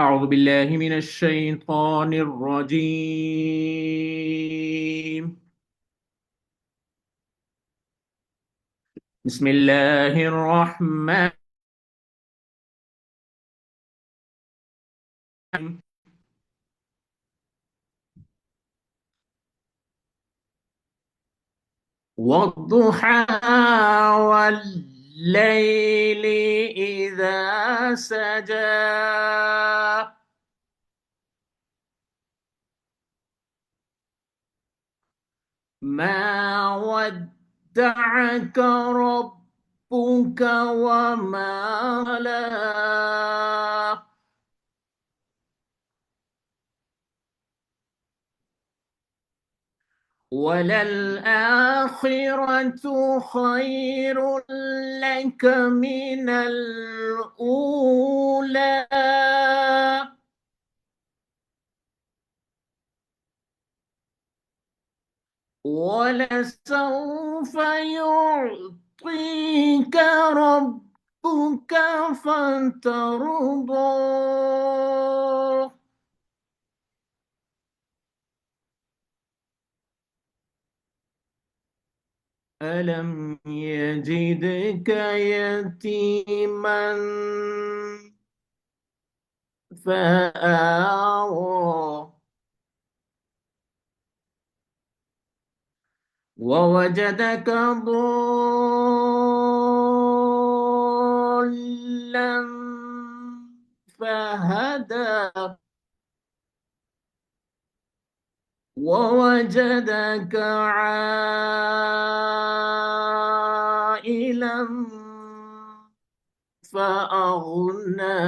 أعوذ بالله من الشيطان الرجيم. بسم الله الرحمن الرحيم. والضحى والليل إذا سجى ما ودعك ربك وما قلى وللآخرة خير لك من الأولى ولسوف يعطيك ربك فترضى ألم يجدك يتيما فآوى ووجدك ضالا فهدى ووجدك عائلا فأغنى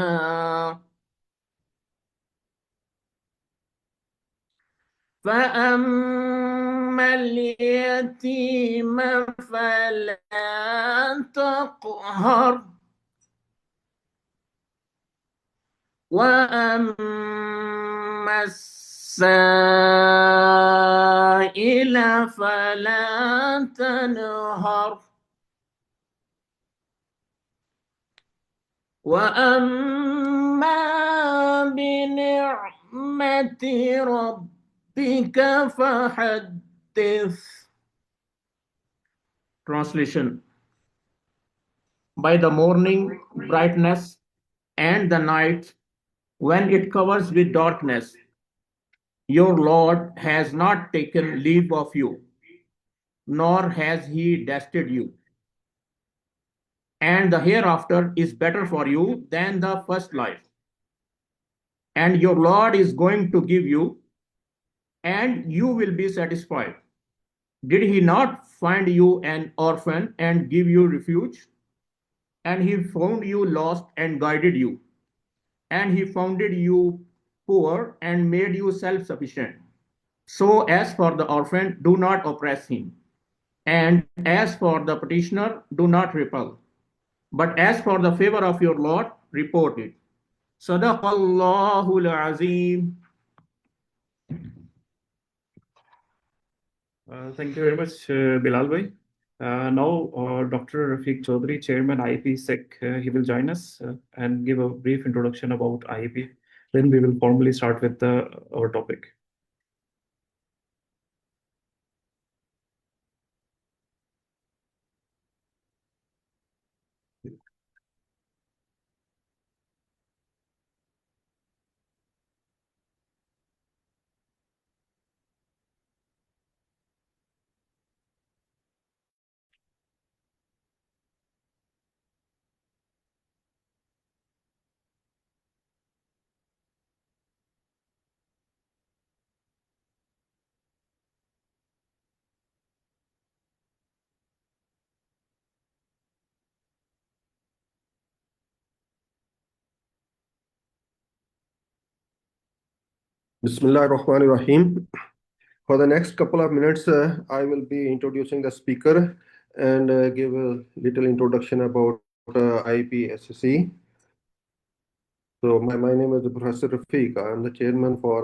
فأما اليتيم فلا تقهر وأما السائل فلا تنهر وأما بنعمة ربك فحدث. Translation. By the morning brightness and the night when it covers with darkness, your Lord has not taken leave of you, nor has he destined you. And the hereafter is better for you than the first life. And your Lord is going to give you, and you will be satisfied. Did he not find you an orphan and give you refuge? And he found you lost and guided you. And he founded you poor and made you self sufficient. So, as for the orphan, do not oppress him. And as for the petitioner, do not repel. But as for the favor of your Lord, report it. Sadaqallahul Azim. Thank you very much, Bilal bhai. Now, Dr. Rafiq Chaudhary, Chairman IEP-SAC, he will join us and give a brief introduction about IEP. Then we will formally start with our topic. Bismillah ar-Rahman ar-Rahim. For the next couple of minutes, I will be introducing the speaker and give a little introduction about IEP-SAC. So my name is Professor Rafiq. I am the chairman for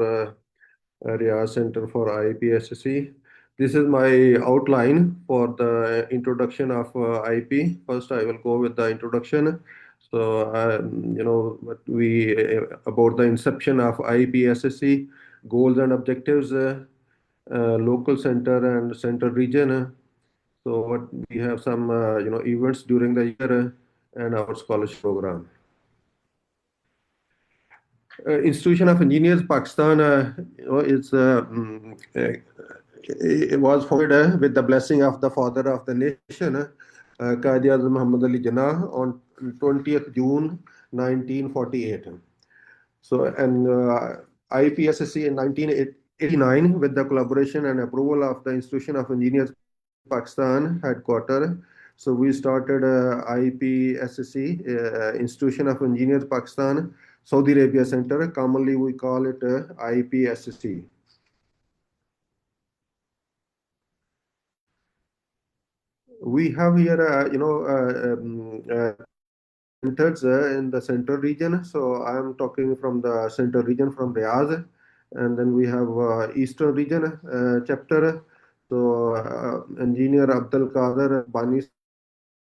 Riyadh Center for IEP-SAC. This is my outline for the introduction of IEP. First, I will go with the introduction. So, what we about the inception of IEP-SAC, goals and objectives, local center and central region. So, what we have some events during the year and our scholarship program. Institution of Engineers Pakistan, it was founded with the blessing of the father of the nation, Qaid Azam Muhammad Ali Jinnah, on 20th June 1948. So, and IPSSC in 1989, with the collaboration and approval of the Institution of Engineers Pakistan headquarter. So we started IEP-SAC, Institution of Engineers Pakistan, Saudi Arabia Center. Commonly, we call it IEP-SAC. We have here, centers in the central region. So I am talking from the central region from Riyadh, and then we have eastern region chapter. So engineer Abdul Qadir Bani,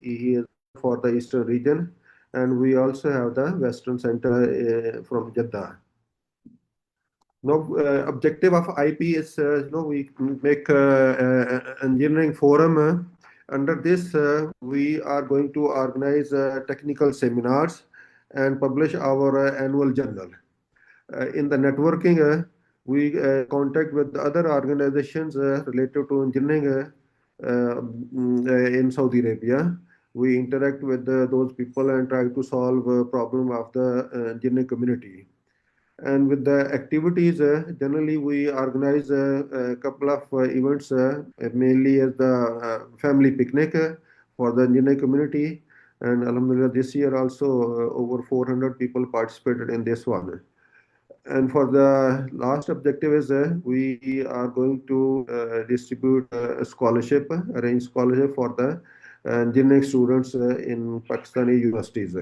he is for the eastern region, and we also have the western center from Jeddah. Now, objective of IP is, we make engineering forum. Under this, we are going to organize technical seminars and publish our annual journal. In the networking, we contact with other organizations related to engineering in Saudi Arabia. We interact with those people and try to solve a problem of the engineering community. And with the activities, generally we organize a couple of events, mainly as the family picnic for the engineering community. And Alhamdulillah, this year also over 400 people participated in this one. And for the last objective is we are going to distribute a scholarship, arrange scholarship for the engineering students in Pakistani universities.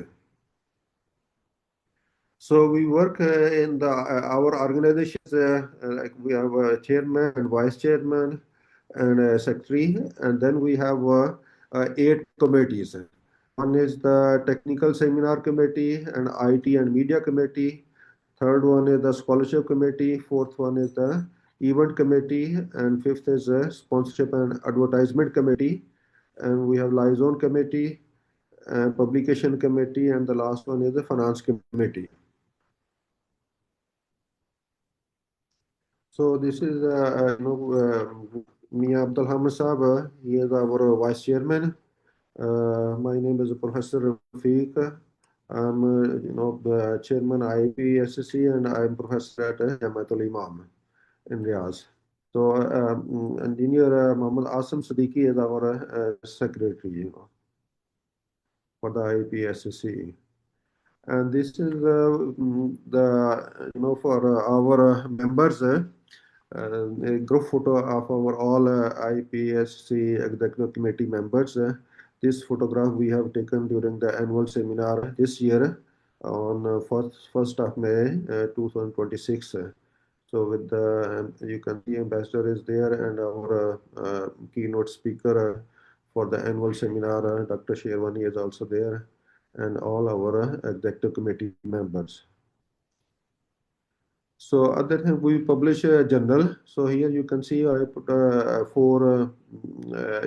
So we work in the our organizations, like we have a chairman and vice chairman and a secretary, and then we have 8 committees. One is the technical seminar committee and IT and media committee. Third one is the scholarship committee. Fourth one is the event committee, and fifth is the sponsorship and advertisement committee. And we have liaison committee, publication committee, and the last one is the finance committee. So this is Mia Abdul Hamid Saab. He is our vice chairman. My name is Professor Rafiq. I'm the chairman IEP-SAC, and I'm professor at Jamiatul Imam in Riyadh. So engineer Muhammad Asim Siddiqui is our secretary, for the IEP-SAC. And this is for our members. A group photo of our all IPSC executive committee members. This photograph we have taken during the annual seminar this year on 1st of May 2026. So with the, you can see ambassador is there, and our keynote speaker for the annual seminar, Dr. Sherwani, is also there, and all our executive committee members. So other than we publish a journal. So here you can see I put 4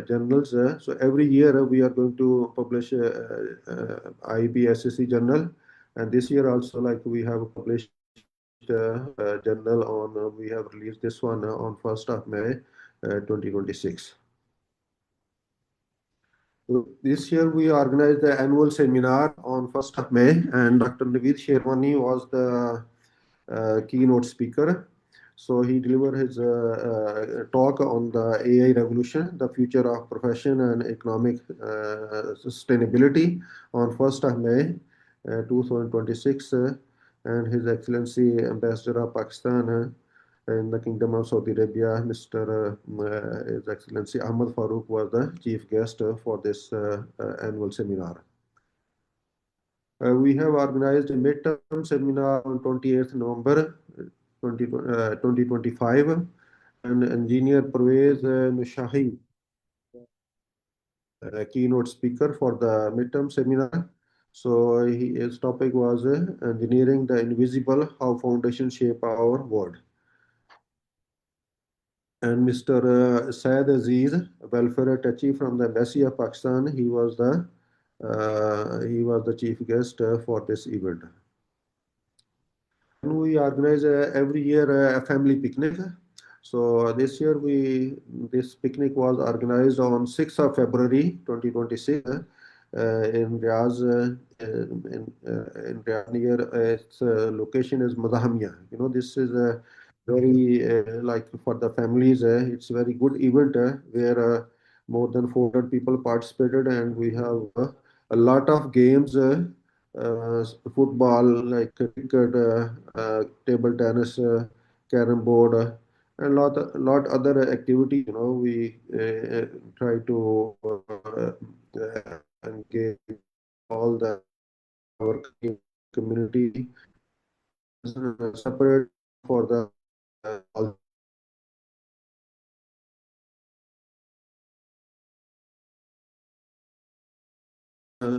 journals. So every year we are going to publish IEP-SAC journal, and this year also, like, we have published journal on. We have released this one on 1st of May 2026. So this year we organized the annual seminar on 1st of May, and Dr. Naveed Sherwani was the keynote speaker. So he delivered his talk on the AI revolution, the future of profession and economic sustainability on 1st of May 2026. And His Excellency Ambassador of Pakistan in the Kingdom of Saudi Arabia, Mr. His Excellency Ahmad Farooq, was the chief guest for this annual seminar. We have organized a midterm seminar on 28th November 2025, and engineer Pervez Nushahi, keynote speaker for the midterm seminar. So his topic was engineering the invisible, how foundations shape our world. And Mr. Syed Aziz, a welfare attaché from the Embassy of Pakistan, he was the chief guest for this event. And we organize every year a family picnic. So this year this picnic was organized on 6th of February 2026 in Riyadh. In Riyadh near its location is Madhamia. This is a very like for the families. It's a very good event where more than 400 people participated, and we have a lot of games. Football, like cricket, table tennis, carom board, and lot other activity. We try to engage all the our community separate for the all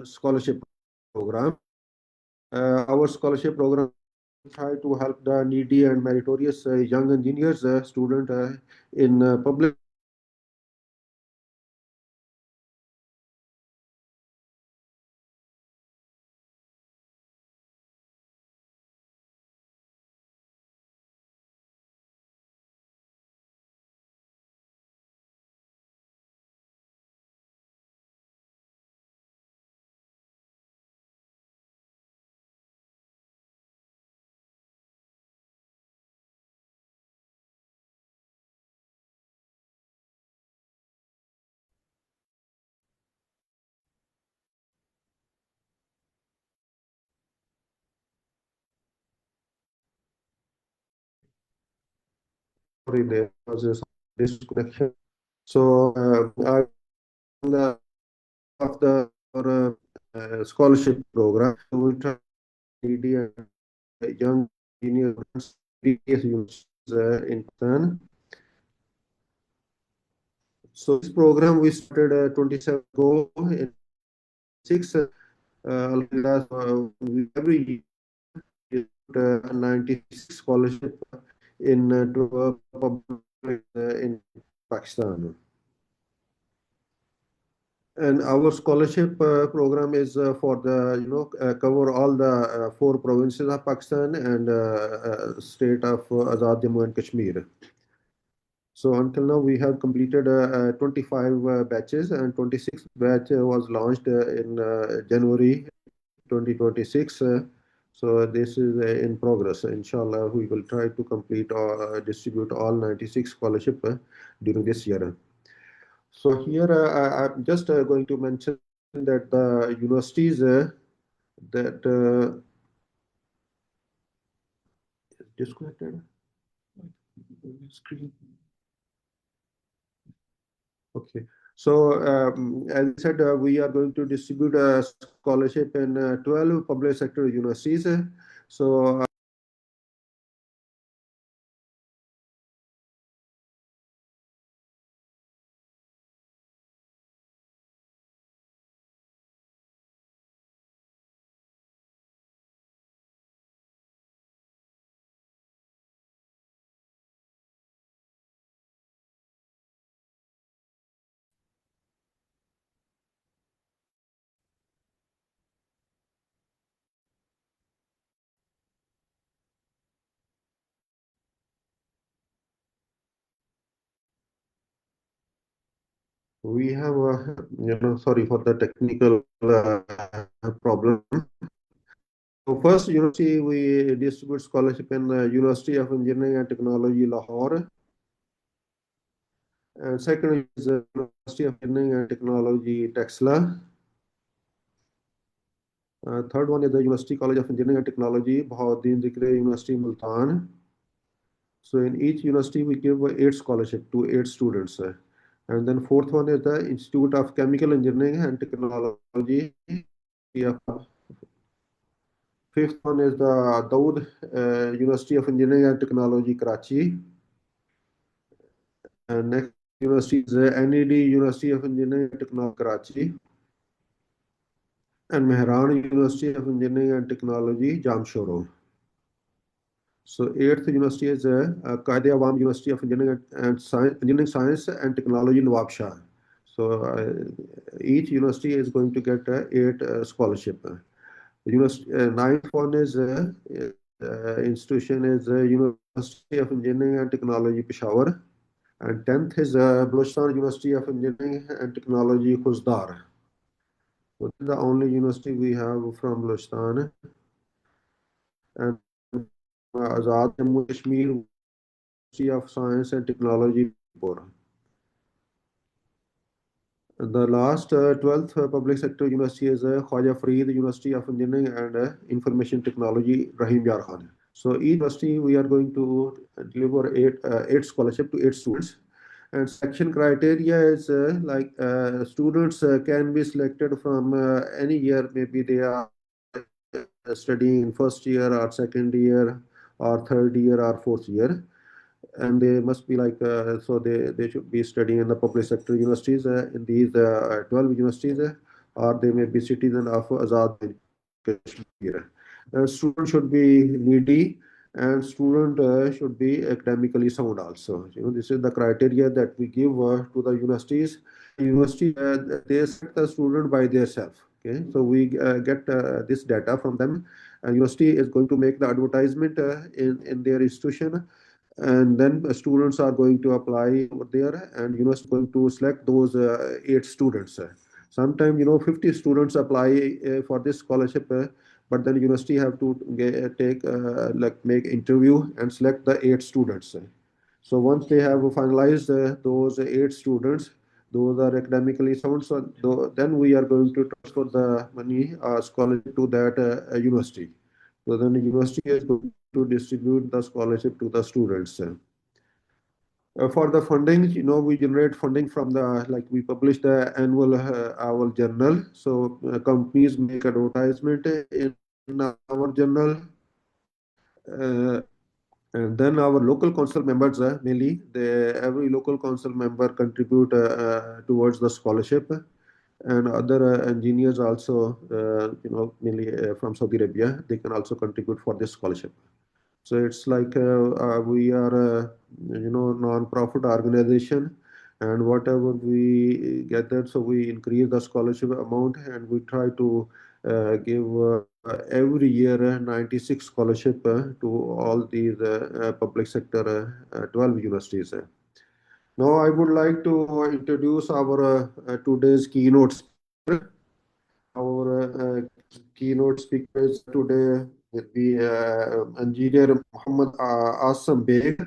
scholarship program. Our scholarship program try to help the needy and meritorious young engineers student in public. Sorry, there was a disconnection. So I the of the scholarship program, we try needy and young engineers in Pakistan. So this program we started 27 ago in six. We every year 96 scholarship to public in Pakistan. And our scholarship program is for the cover all the four provinces of Pakistan and state of Azad Jammu and Kashmir. So until now we have completed 25 batches, and 26th batch was launched in January 2026. So this is in progress. Inshallah, we will try to complete or distribute all 96 scholarship during this year. So here I'm just going to mention that the universities that disconnected. Screen. Okay. So as I said, we are going to distribute a scholarship in 12 public sector universities. So we have, sorry for the technical problem. So first university we distribute scholarship in the University of Engineering and Technology, Lahore. And second is the University of Engineering and Technology, Texla. Third one is the University College of Engineering and Technology, Bahauddin Zikri University, Multan. So in each university, we give 8 scholarship to 8 students. And then fourth one is the Institute of Chemical Engineering and Technology. Fifth one is the Dawood University of Engineering and Technology, Karachi. And next university is NED University of Engineering and Technology, Karachi. and Mehran University of Engineering and Technology, Jamshoro. So eighth university is Qaid Awam University of Engineering Science and Technology, Nawab Shah. So each university is going to get eight scholarship. Ninth one is institution is University of Engineering and Technology, Peshawar, and 10th is Balochistan University of Engineering and Technology, Khuzdar. So this is the only university we have from Balochistan. And Azad Jammu Kashmir University of Science and Technology, Pore. The last 12th public sector university is Khwaja Farid University of Engineering and Information Technology, Rahim Yar Khan. So each university we are going to deliver eight scholarship to eight students. And selection criteria is students can be selected from any year. Maybe they are studying in first year or second year or third year or fourth year, and they must be so they should be studying in the public sector universities in these 12 universities, or they may be citizen of Azad Kashmir. Student should be needy, and student should be academically sound also. This is the criteria that we give to the universities. University they select the student by themselves. Okay, so we get this data from them, and university is going to make the advertisement in their institution, and then students are going to apply over there, and university is going to select those eight students. Sometimes 50 students apply for this scholarship, but then university have to take make interview and select the eight students. So once they have finalized those eight students, those are academically sound, so then we are going to transfer the money scholarship to that university. So then the university is going to distribute the scholarship to the students. For the funding, we generate funding from we publish the annual our journal. So companies make advertisement in our journal. Uh, and then our local council members, mainly, every local council member contribute towards the scholarship, and other engineers also, mainly from Saudi Arabia, they can also contribute for this scholarship. So it's like we are a non-profit organization, and whatever we gather, so we increase the scholarship amount, and we try to give every year 96 scholarship to all these public sector 12 universities. Now I would like to introduce our today's keynote speaker. Our keynote speaker is today will be engineer Muhammad Asam Beg.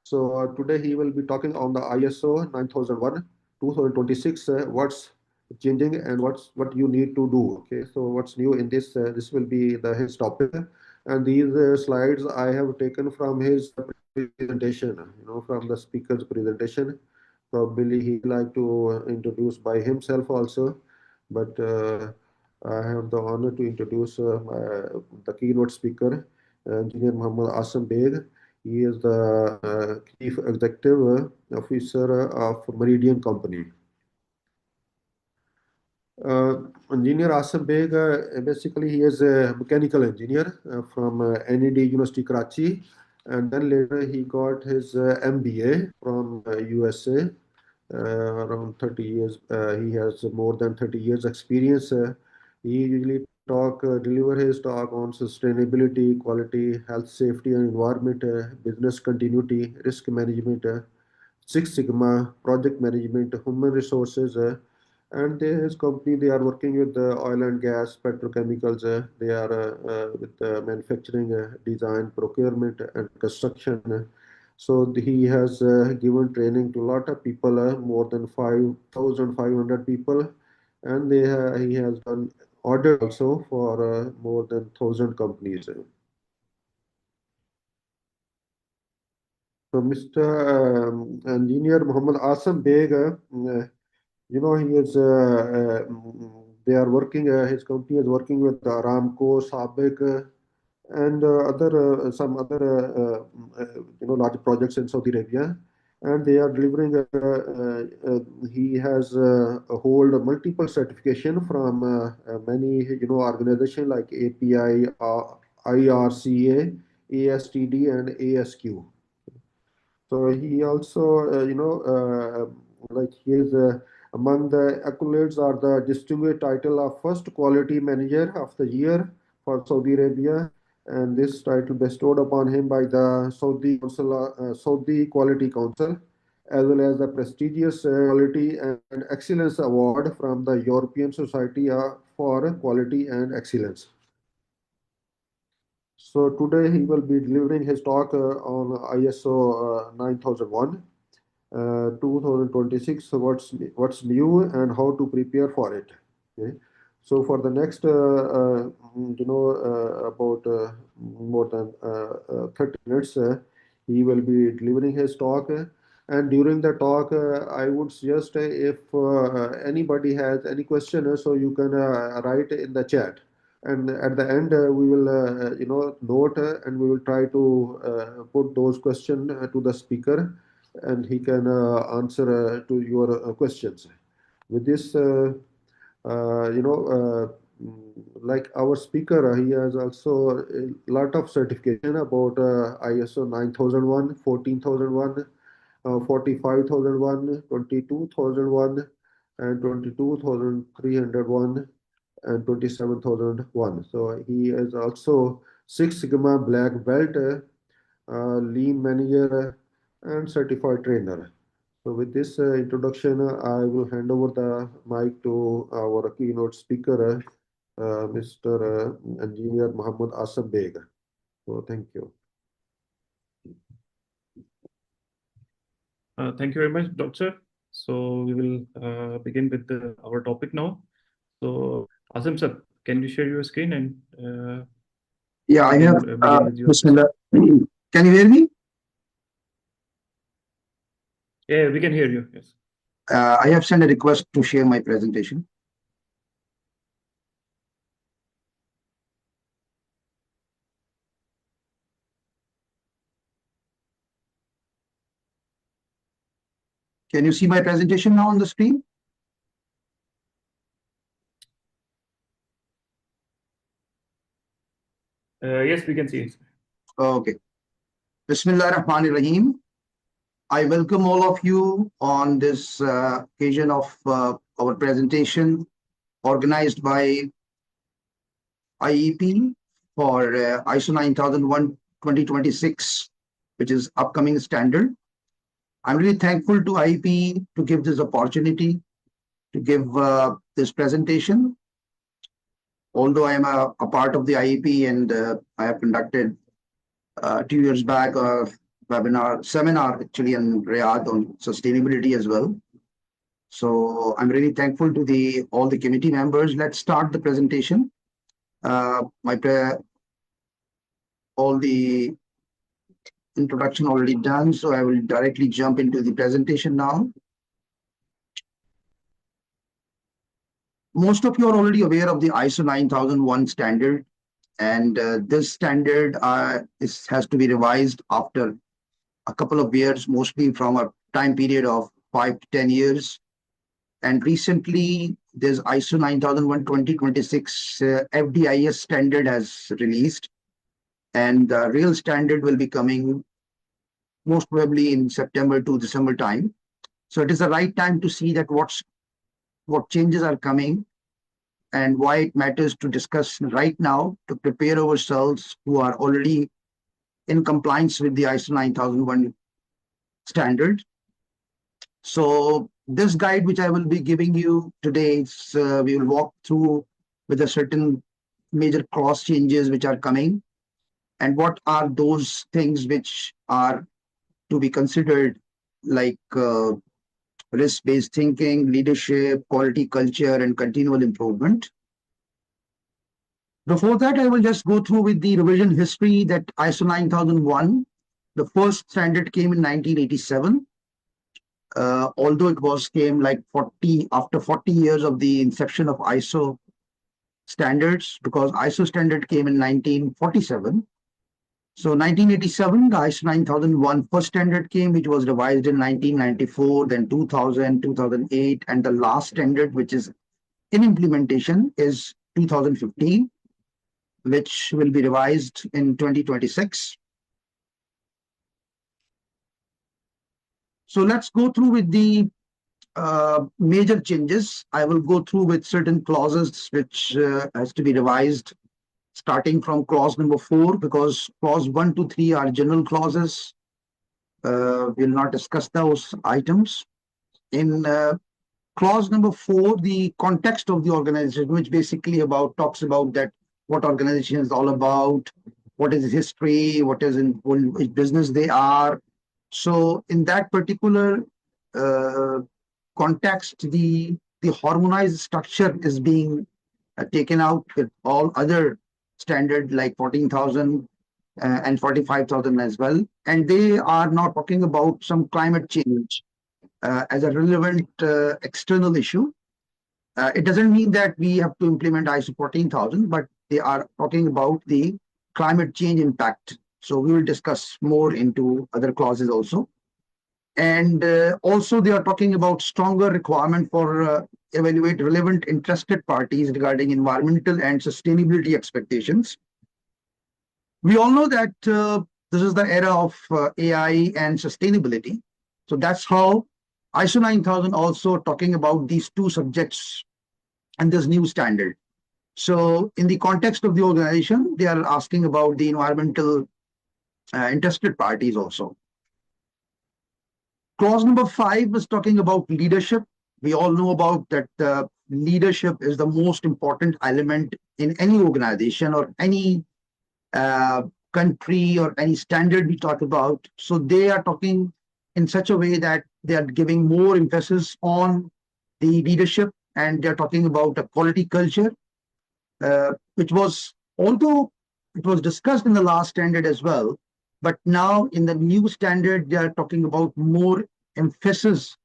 So today he will be talking on the ISO 9001 2026. What's changing and what you need to do. Okay, so what's new in this? This will be his topic, and these slides I have taken from his presentation. From the speaker's presentation. Probably he like to introduce by himself also, but I have the honor to introduce the keynote speaker, Engineer Muhammad Asam Beg. He is the Chief Executive Officer of Meridian Company. Engineer Asam Beg, basically he is a mechanical engineer from NED University Karachi, and then later he got his MBA from USA. Around 30 years, he has more than 30 years experience. He usually deliver his talk on sustainability, quality, health, safety and environment, business continuity, risk management, Six Sigma, project management, human resources, and his company, they are working with oil and gas, petrochemicals. They are with manufacturing, design, procurement, and construction. So he has given training to a lot of people, more than 5,500 people, and he has done audit also for more than 1,000 companies. So Mr. Engineer Muhammad Asam Beg, he is, they are working, his company is working with Aramco, Sabic, and some other, large projects in Saudi Arabia. and they are delivering. He has hold multiple certification from many organizations like API, IRCA, ASTD, and ASQ. So he also, like he is among the accolades are the distinguished title of First Quality Manager of the Year for Saudi Arabia, and this title bestowed upon him by the Saudi Quality Council, as well as the prestigious Quality and Excellence Award from the European Society for Quality and Excellence. So today he will be delivering his talk on ISO 9001. 2026, what's new and how to prepare for it. Okay. So for the next about more than 30 minutes, he will be delivering his talk, and during the talk I would suggest, if anybody has any question, so you can write in the chat, and at the end we will note, and we will try to put those questions to the speaker, and he can answer to your questions. With this, like our speaker, he has also a lot of certification about ISO 9001, 14001, 45001, 22,001, and 22,301, and 27,001. So he is also Six Sigma Black Belt, Lean Manager, and Certified Trainer. So with this introduction, I will hand over the mic to our keynote speaker, Mr. Engineer Muhammad Asam Beg. So thank you. Thank you very much, Doctor. So we will begin with our topic now. So Azim sir, can you share your screen and yeah, I have begin with your Bismillah. Can you hear me? Yeah, we can hear you. Yes. I have sent a request to share my presentation. Can you see my presentation now on the screen? Yes, we can see it. Okay. Bismillah ar-Rahman ar-Rahim. I welcome all of you on this occasion of our presentation organized by IEP for ISO 9001 2026, which is upcoming standard. I'm really thankful to IEP to give this opportunity to give this presentation. Although I am a part of the IEP, and I have conducted 2 years back a seminar actually in Riyadh on sustainability as well. So I'm really thankful to all the committee members. Let's start the presentation. All the introduction already done, so I will directly jump into the presentation now. Most of you are already aware of the ISO 9001 standard, and this standard has to be revised after a couple of years, mostly from a time period of 5 to 10 years. And recently, this ISO 9001 2026 FDIS standard has released, and the real standard will be coming most probably in September to December time. So it is the right time to see that what changes are coming and why it matters to discuss right now to prepare ourselves who are already in compliance with the ISO 9001 standard. So this guide, which I will be giving you today, we will walk through with a certain major cross changes which are coming, and what are those things which are to be considered, like risk-based thinking, leadership, quality culture, and continual improvement. Before that, I will just go through with the revision history that ISO 9001, the first standard came in 1987. Although it came like after 40 years of the inception of ISO standards, because ISO standard came in 1947. So 1987, the ISO 9001 first standard came, which was revised in 1994, then 2000, 2008, and the last standard, which is in implementation, is 2015, which will be revised in 2026. So let's go through with the major changes. I will go through with certain clauses which has to be revised, starting from clause number 4, because clause 1 to 3 are general clauses. We'll not discuss those items. In clause number 4, the context of the organization, which basically talks about that what organization is all about, what is history, what is in which business they are. So in that particular context, the harmonized structure is being taken out with all other standard like 14,000 and 45,000 as well. And they are now talking about some climate change as a relevant external issue. It doesn't mean that we have to implement ISO 14,000, but they are talking about the climate change impact. So we will discuss more into other clauses also. And also they are talking about stronger requirement for evaluate relevant interested parties regarding environmental and sustainability expectations. We all know that this is the era of AI and sustainability. So that's how ISO 9000 also talking about these two subjects and this new standard. So in the context of the organization, they are asking about the environmental interested parties also. Clause number 5 is talking about leadership. We all know about that leadership is the most important element in any organization or any country or any standard we talk about. So they are talking in such a way that they are giving more emphasis on the leadership, and they're talking about a quality culture, which was, although it was discussed in the last standard as well, but now in the new standard, they are talking about more emphasis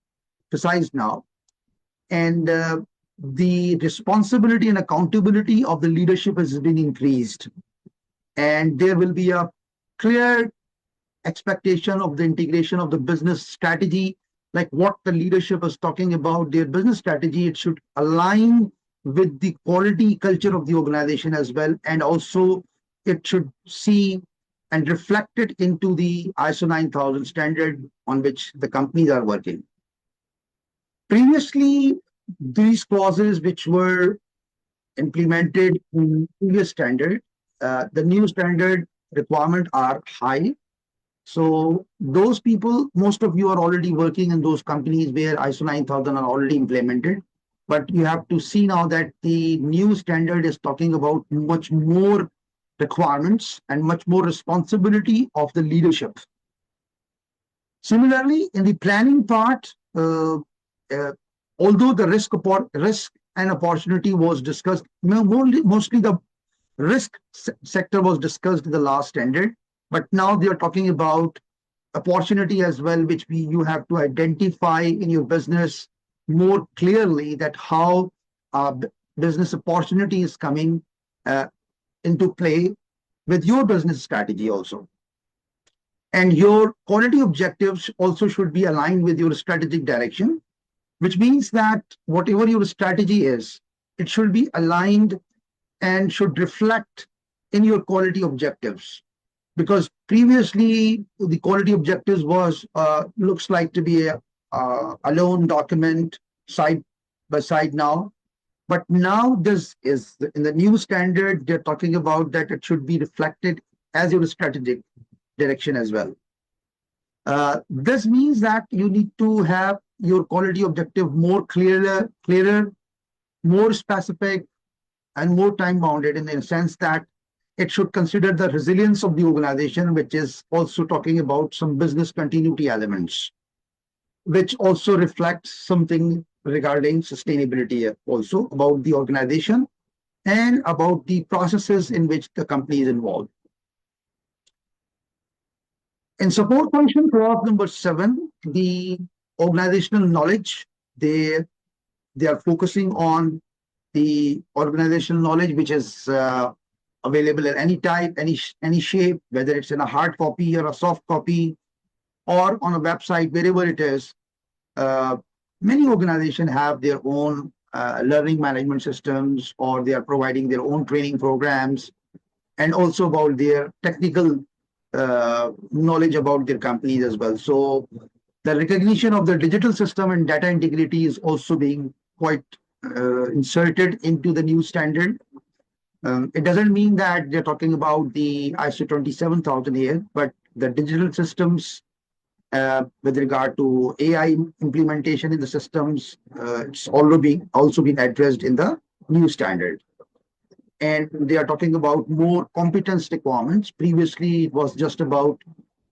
now. And the responsibility and accountability of the leadership has been increased. And there will be a clear expectation of the integration of the business strategy, like what the leadership is talking about, their business strategy. It should align with the quality culture of the organization as well. And also it should see and reflect it into the ISO 9000 standard on which the companies are working. Previously, these clauses which were implemented in previous standard, the new standard requirement are high. So those people, most of you are already working in those companies where ISO 9000 are already implemented. But you have to see now that the new standard is talking about much more requirements and much more responsibility of the leadership. Similarly, in the planning part, although the risk and opportunity was discussed, mostly the risk sector was discussed in the last standard, but now they are talking about opportunity as well, which you have to identify in your business more clearly, that how business opportunity is coming into play with your business strategy also. And your quality objectives also should be aligned with your strategic direction, which means that whatever your strategy is, it should be aligned and should reflect in your quality objectives. Because previously the quality objectives was looks like to be a lone document side by side now. But now this is in the new standard, they're talking about that it should be reflected as your strategic direction as well. This means that you need to have your quality objective more clearer, more specific, and more time bounded, in the sense that it should consider the resilience of the organization, which is also talking about some business continuity elements, which also reflects something regarding sustainability also about the organization and about the processes in which the company is involved. In support function clause number 7, the organizational knowledge, they are focusing on the organizational knowledge, which is available in any type, any shape, whether it's in a hard copy or a soft copy, or on a website, wherever it is. Uh, Many organizations have their own learning management systems, or they are providing their own training programs, and also about their technical knowledge about their companies as well. So the recognition of the digital system and data integrity is also being quite inserted into the new standard. It doesn't mean that they're talking about the ISO 27000 here, but the digital systems with regard to AI implementation in the systems, it's also been addressed in the new standard. And they are talking about more competence requirements. Previously, it was just about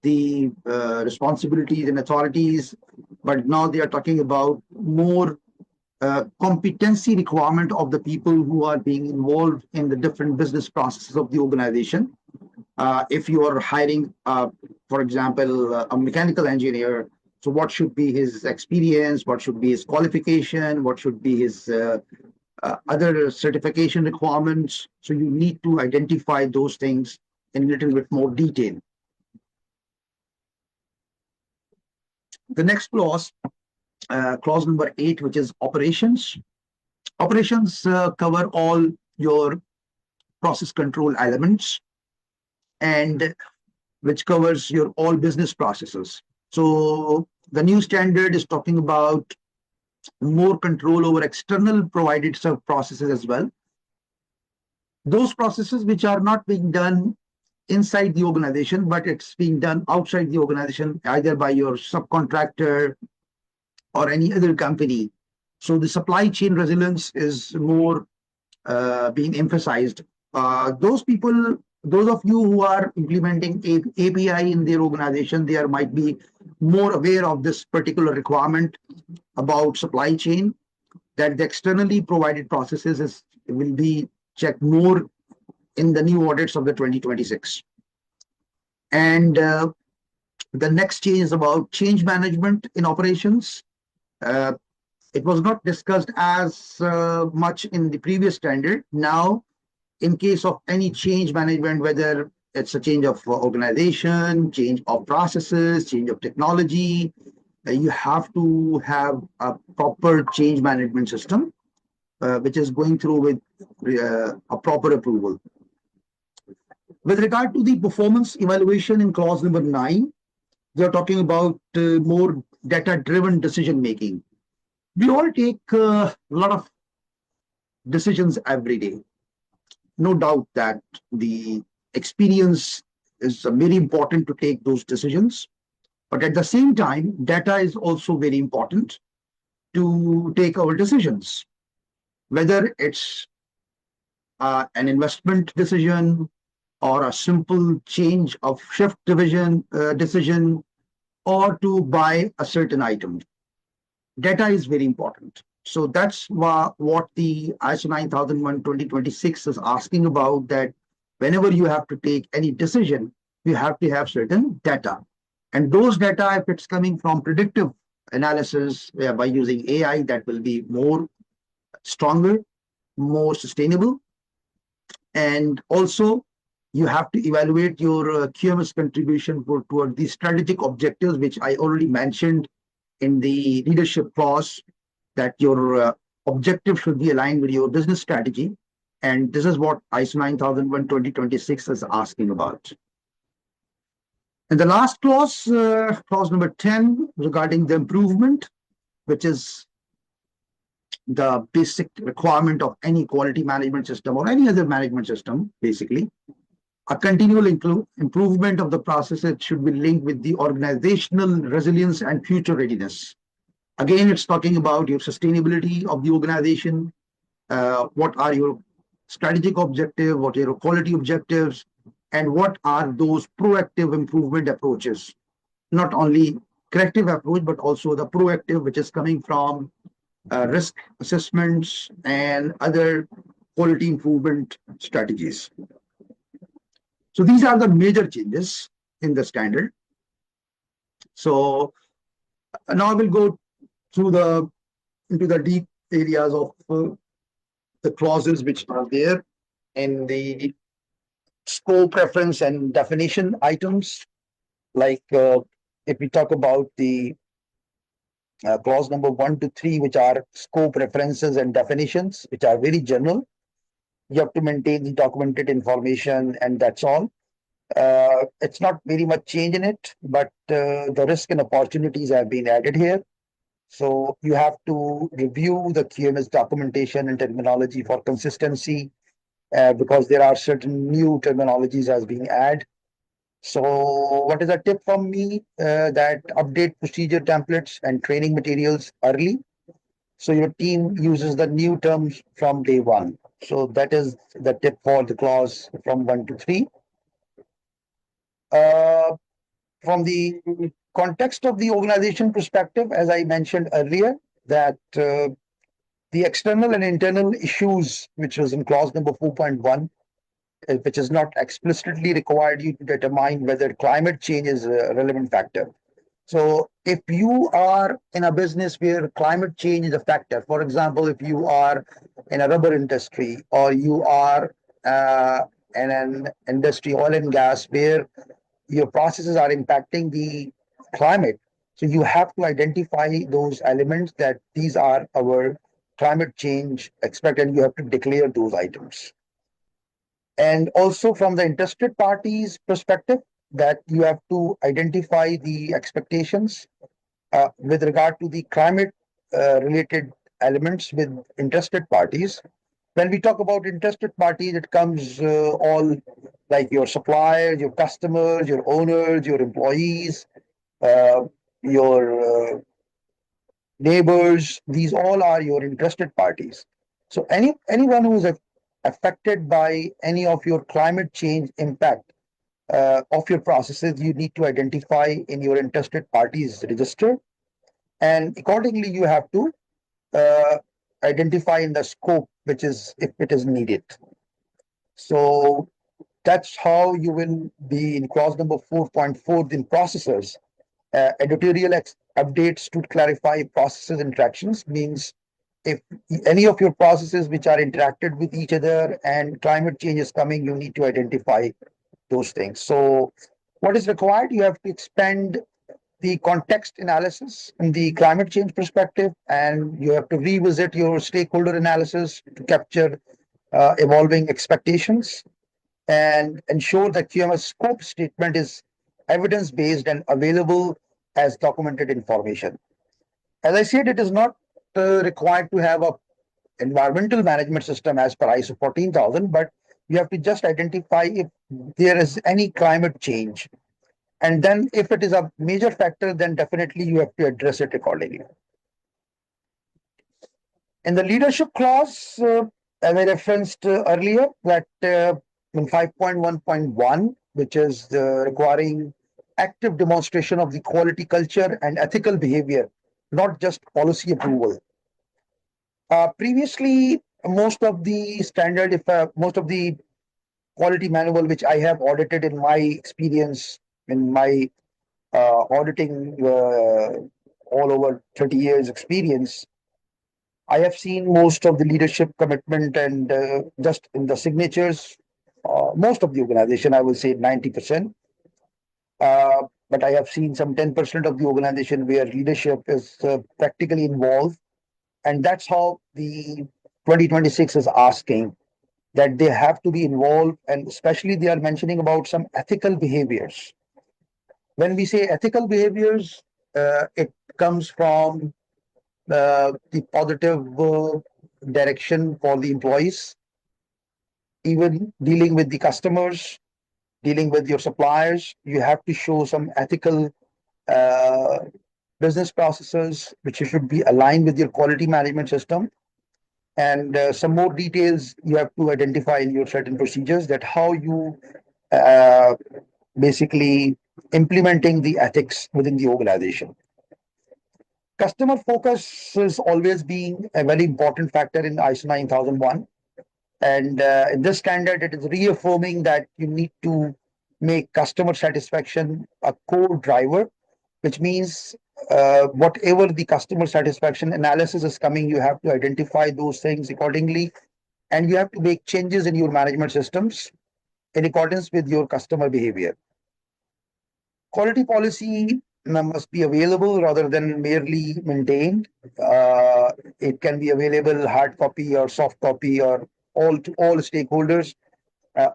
the responsibilities and authorities, but now they are talking about more competency requirement of the people who are being involved in the different business processes of the organization. If you are hiring, for example, a mechanical engineer, so what should be his experience? What should be his qualification? What should be his other certification requirements? So you need to identify those things in a little bit more detail. The next clause, clause number 8, which is operations. Operations cover all your process control elements, and which covers your all business processes. So the new standard is talking about more control over external provided processes as well. Those processes which are not being done inside the organization, but it's being done outside the organization, either by your subcontractor or any other company. So the supply chain resilience is more being emphasized. Those people, those of you who are implementing API in their organization, they might be more aware of this particular requirement about supply chain, that the externally provided processes will be checked more in the new audits of the 2026. And the next change is about change management in operations. It was not discussed as much in the previous standard. Now, in case of any change management, whether it's a change of organization, change of processes, change of technology, you have to have a proper change management system, which is going through with a proper approval. With regard to the performance evaluation in clause number 9, they're talking about more data-driven decision making. We all take a lot of decisions every day. No doubt that the experience is very important to take those decisions. But at the same time, data is also very important to take our decisions, whether it's an investment decision or a simple change of shift division decision, or to buy a certain item. Data is very important. So that's what the ISO 9001:2026 is asking about, that whenever you have to take any decision, you have to have certain data. And those data, if it's coming from predictive analysis by using AI, that will be more stronger, more sustainable. And also, you have to evaluate your QMS contribution toward the strategic objectives, which I already mentioned in the leadership clause, that your objective should be aligned with your business strategy. And this is what ISO 9001:2026 is asking about. And the last clause, clause number 10, regarding the improvement, which is the basic requirement of any quality management system or any other management system, basically. A continual improvement of the process, it should be linked with the organizational resilience and future readiness. Again, it's talking about your sustainability of the organization. What are your strategic objectives? What are your quality objectives? And what are those proactive improvement approaches? Not only corrective approach, but also the proactive, which is coming from risk assessments and other quality improvement strategies. So these are the major changes in the standard. So now I will go through into the deep areas of the clauses which are there in the scope, preference, and definition items. Like if we talk about the clause number 1 to 3, which are scope, references, and definitions, which are very general. You have to maintain the documented information, and that's all. It's not very much change in it, but the risk and opportunities have been added here. So you have to review the QMS documentation and terminology for consistency, because there are certain new terminologies as being added. So what is a tip from me? That update procedure templates and training materials early, so your team uses the new terms from day one. So that is the tip for the clause from 1 to 3. Uh, from the context of the organization perspective, as I mentioned earlier, that the external and internal issues, which was in clause number 4.1, which is not explicitly required you to determine whether climate change is a relevant factor. So if you are in a business where climate change is a factor, for example, if you are in a rubber industry, or you are uh, in an industry, oil and gas, where your processes are impacting the climate, so you have to identify those elements that these are our climate change expect, and you have to declare those items. And also from the interested parties perspective, that you have to identify the expectations with regard to the climate related elements with interested parties. When we talk about interested parties, it comes all like your suppliers, your customers, your owners, your employees, uh, your neighbors. These all are your interested parties. So anyone who is affected by any of your climate change impact of your processes, you need to identify in your interested parties register, and accordingly you have to uh, identify in the scope, which is if it is needed. So that's how you will be in clause number 4.4 in processors. Editorial updates to clarify processes interactions means if any of your processes which are interacted with each other and climate change is coming, you need to identify those things. So what is required? You have to expand the context analysis in the climate change perspective, and you have to revisit your stakeholder analysis to capture evolving expectations, and ensure that QMS scope statement is evidence based and available as documented information. As I said, it is not required to have a environmental management system as per ISO 14000, but you have to just identify if there is any climate change, and then if it is a major factor, then definitely you have to address it accordingly. In the leadership clause, as I referenced earlier, that in 5.1.1, which is requiring active demonstration of the quality culture and ethical behavior, not just policy approval. Previously, most of the standard, if most of the quality manual which I have audited in my experience, in my auditing all over 30 years experience, I have seen most of the leadership commitment and just in the signatures, most of the organization, I will say 90%. But I have seen some 10% of the organization where leadership is practically involved. And that's how the 2026 is asking that they have to be involved. And especially they are mentioning about some ethical behaviors. When we say ethical behaviors, it comes from the positive direction for the employees, even dealing with the customers, dealing with your suppliers. You have to show some ethical uh, business processes, which should be aligned with your quality management system. And some more details you have to identify in your certain procedures, that how you uh, basically implementing the ethics within the organization. Customer focus is always being a very important factor in ISO 9001. And in this standard, it is reaffirming that you need to make customer satisfaction a core driver, which means whatever the customer satisfaction analysis is coming, you have to identify those things accordingly, and you have to make changes in your management systems in accordance with your customer behavior. Quality policy must be available rather than merely maintained. It can be available hard copy or soft copy or all to all stakeholders.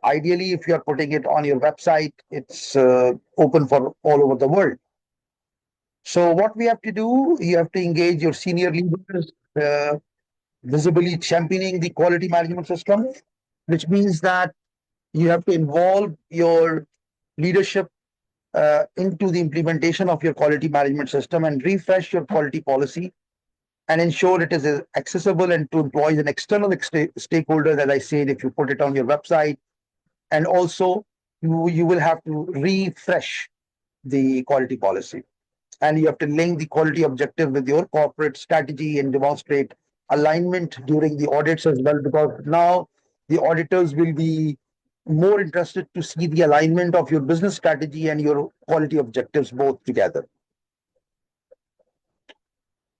Ideally, if you are putting it on your website, it's open for all over the world. So what we have to do, you have to engage your senior leaders, visibly championing the quality management system, which means that you have to involve your leadership into the implementation of your quality management system and refresh your quality policy and ensure it is accessible and to employees and external stakeholders, as I said, if you put it on your website. And also, you will have to refresh the quality policy. And you have to link the quality objective with your corporate strategy and demonstrate alignment during the audits as well, because now the auditors will be more interested to see the alignment of your business strategy and your quality objectives both together.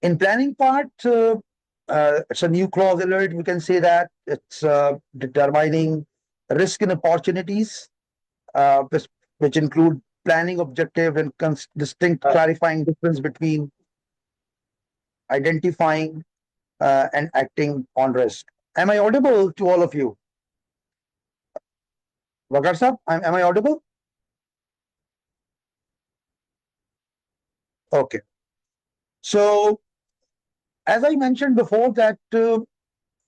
In planning part, it's a new clause alert. We can say that it's determining risk and opportunities, which include planning objective and distinct clarifying difference between identifying and acting on risk. Am I audible to all of you? Vakar sir, am I audible? Okay. So, as I mentioned before, that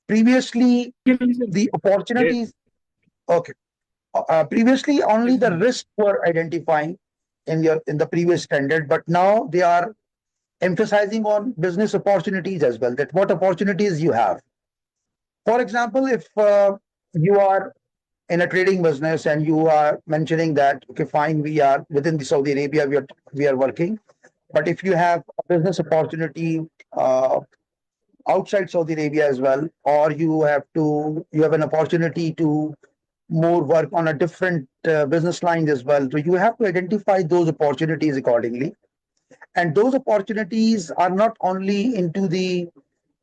previously the opportunities. Okay. Previously, only the risks were identifying in the previous standard, but now they are emphasizing on business opportunities as well. That what opportunities you have. For example, if you are in a trading business and you are mentioning that okay, fine, we are within the Saudi Arabia, we are working, but if you have a business opportunity outside Saudi Arabia as well, or you have an opportunity to more work on a different business lines as well. So you have to identify those opportunities accordingly. And those opportunities are not only into the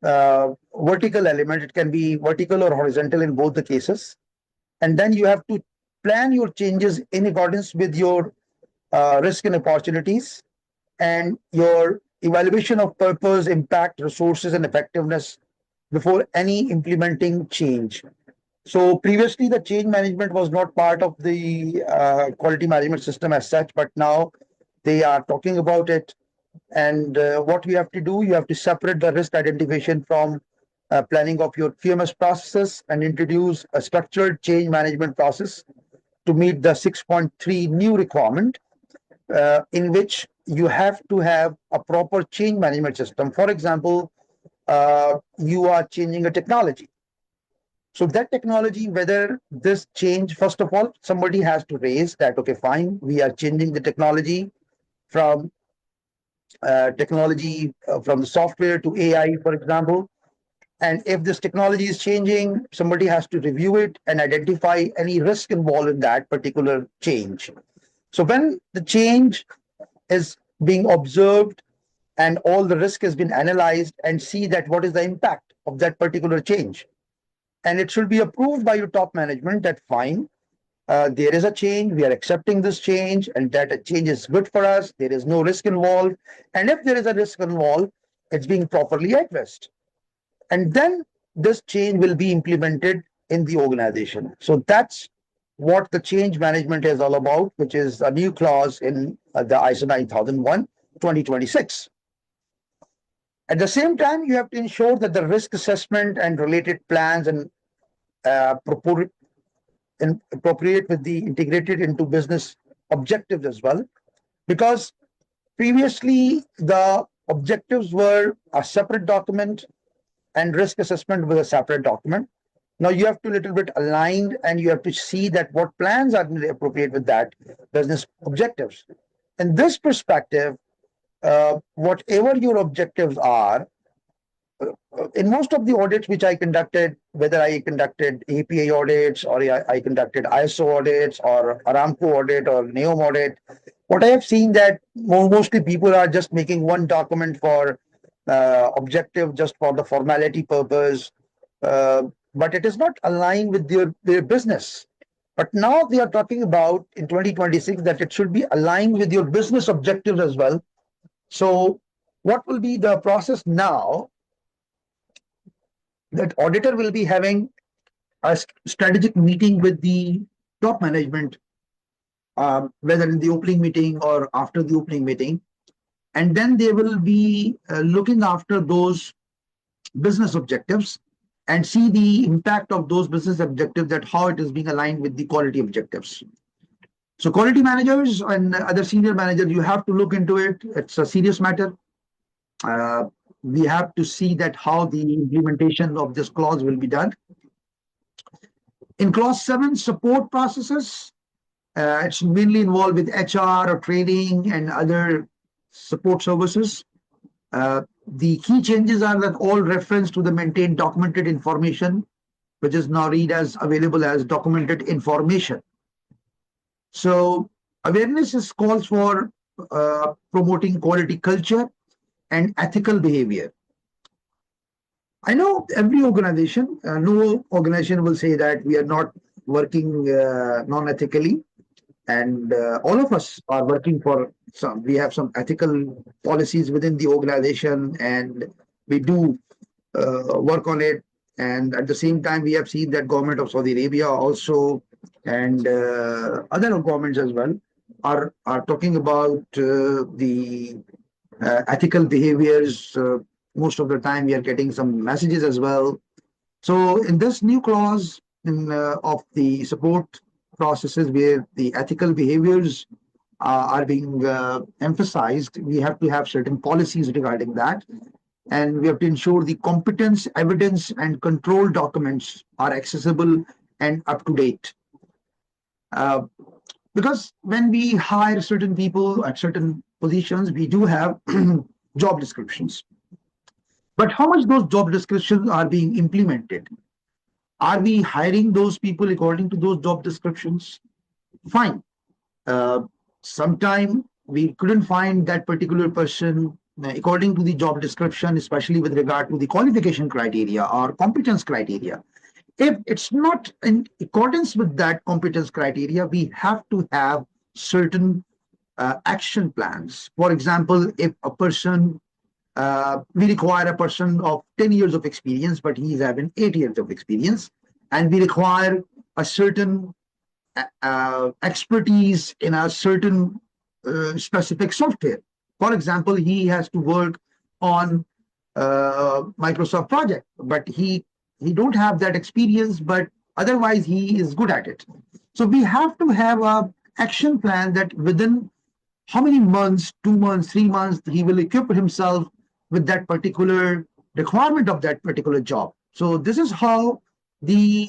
vertical element, it can be vertical or horizontal in both the cases. And then you have to plan your changes in accordance with your risk and opportunities and your evaluation of purpose, impact, resources, and effectiveness before any implementing change. So previously, the change management was not part of the quality management system as such, but now they are talking about it. And what we have to do, you have to separate the risk identification from planning of your QMS processes and introduce a structured change management process to meet the 6.3 new requirement, in which you have to have a proper change management system. For example, you are changing a technology. So that technology, whether this change, first of all, somebody has to raise that, okay, fine, we are changing the technology from from the software to AI, for example. And if this technology is changing, somebody has to review it and identify any risk involved in that particular change. So when the change is being observed and all the risk has been analyzed and see that what is the impact of that particular change. And it should be approved by your top management that fine, there is a change, we are accepting this change, and that change is good for us, there is no risk involved. And if there is a risk involved, it's being properly addressed. And then this change will be implemented in the organization. So that's what the change management is all about, which is a new clause in the ISO 9001 2026. At the same time, you have to ensure that the risk assessment and related plans and appropriate with the integrated into business objectives as well, because previously the objectives were a separate document and risk assessment was a separate document. Now you have to little bit aligned and you have to see that what plans are appropriate with that business objectives. In this perspective, whatever your objectives are, in most of the audits which I conducted, whether I conducted APA audits or I conducted ISO audits or Aramco audit or NEOM audit, what I have seen that mostly people are just making one document for objective just for the formality purpose, but it is not aligned with their business. But now they are talking about in 2026 that it should be aligned with your business objectives as well. So what will be the process now? That auditor will be having a strategic meeting with the top management, whether in the opening meeting or after the opening meeting. And then they will be looking after those business objectives and see the impact of those business objectives, that how it is being aligned with the quality objectives. So quality managers and other senior managers, you have to look into it. It's a serious matter. We have to see that how the implementation of this clause will be done. In clause 7, support processes, it's mainly involved with HR or training and other support services. The key changes are that all reference to the maintained documented information, which is now read as available as documented information. So awareness is calls for promoting quality culture and ethical behavior. I know every organization, no organization will say that we are not working non-ethically, and all of us are working for some. We have some ethical policies within the organization, and we do work on it. And at the same time, we have seen that government of Saudi Arabia also, and other governments as well, are talking about the ethical behaviors. Most of the time, we are getting some messages as well. So in this new clause of the support processes where the ethical behaviors are being emphasized, we have to have certain policies regarding that. And we have to ensure the competence, evidence, and control documents are accessible and up to date. Because when we hire certain people at certain positions, we do have job descriptions. But how much those job descriptions are being implemented? Are we hiring those people according to those job descriptions? Fine. Sometime we couldn't find that particular person according to the job description, especially with regard to the qualification criteria or competence criteria. If it's not in accordance with that competence criteria, we have to have certain action plans. For example, if a person, we require a person of 10 years of experience, but he's having 8 years of experience, and we require a certain expertise in a certain specific software. For example, he has to work on Microsoft project, but he don't have that experience, but otherwise he is good at it. So we have to have a action plan that within how many months, 2 months, 3 months, he will equip himself with that particular requirement of that particular job. So this is how the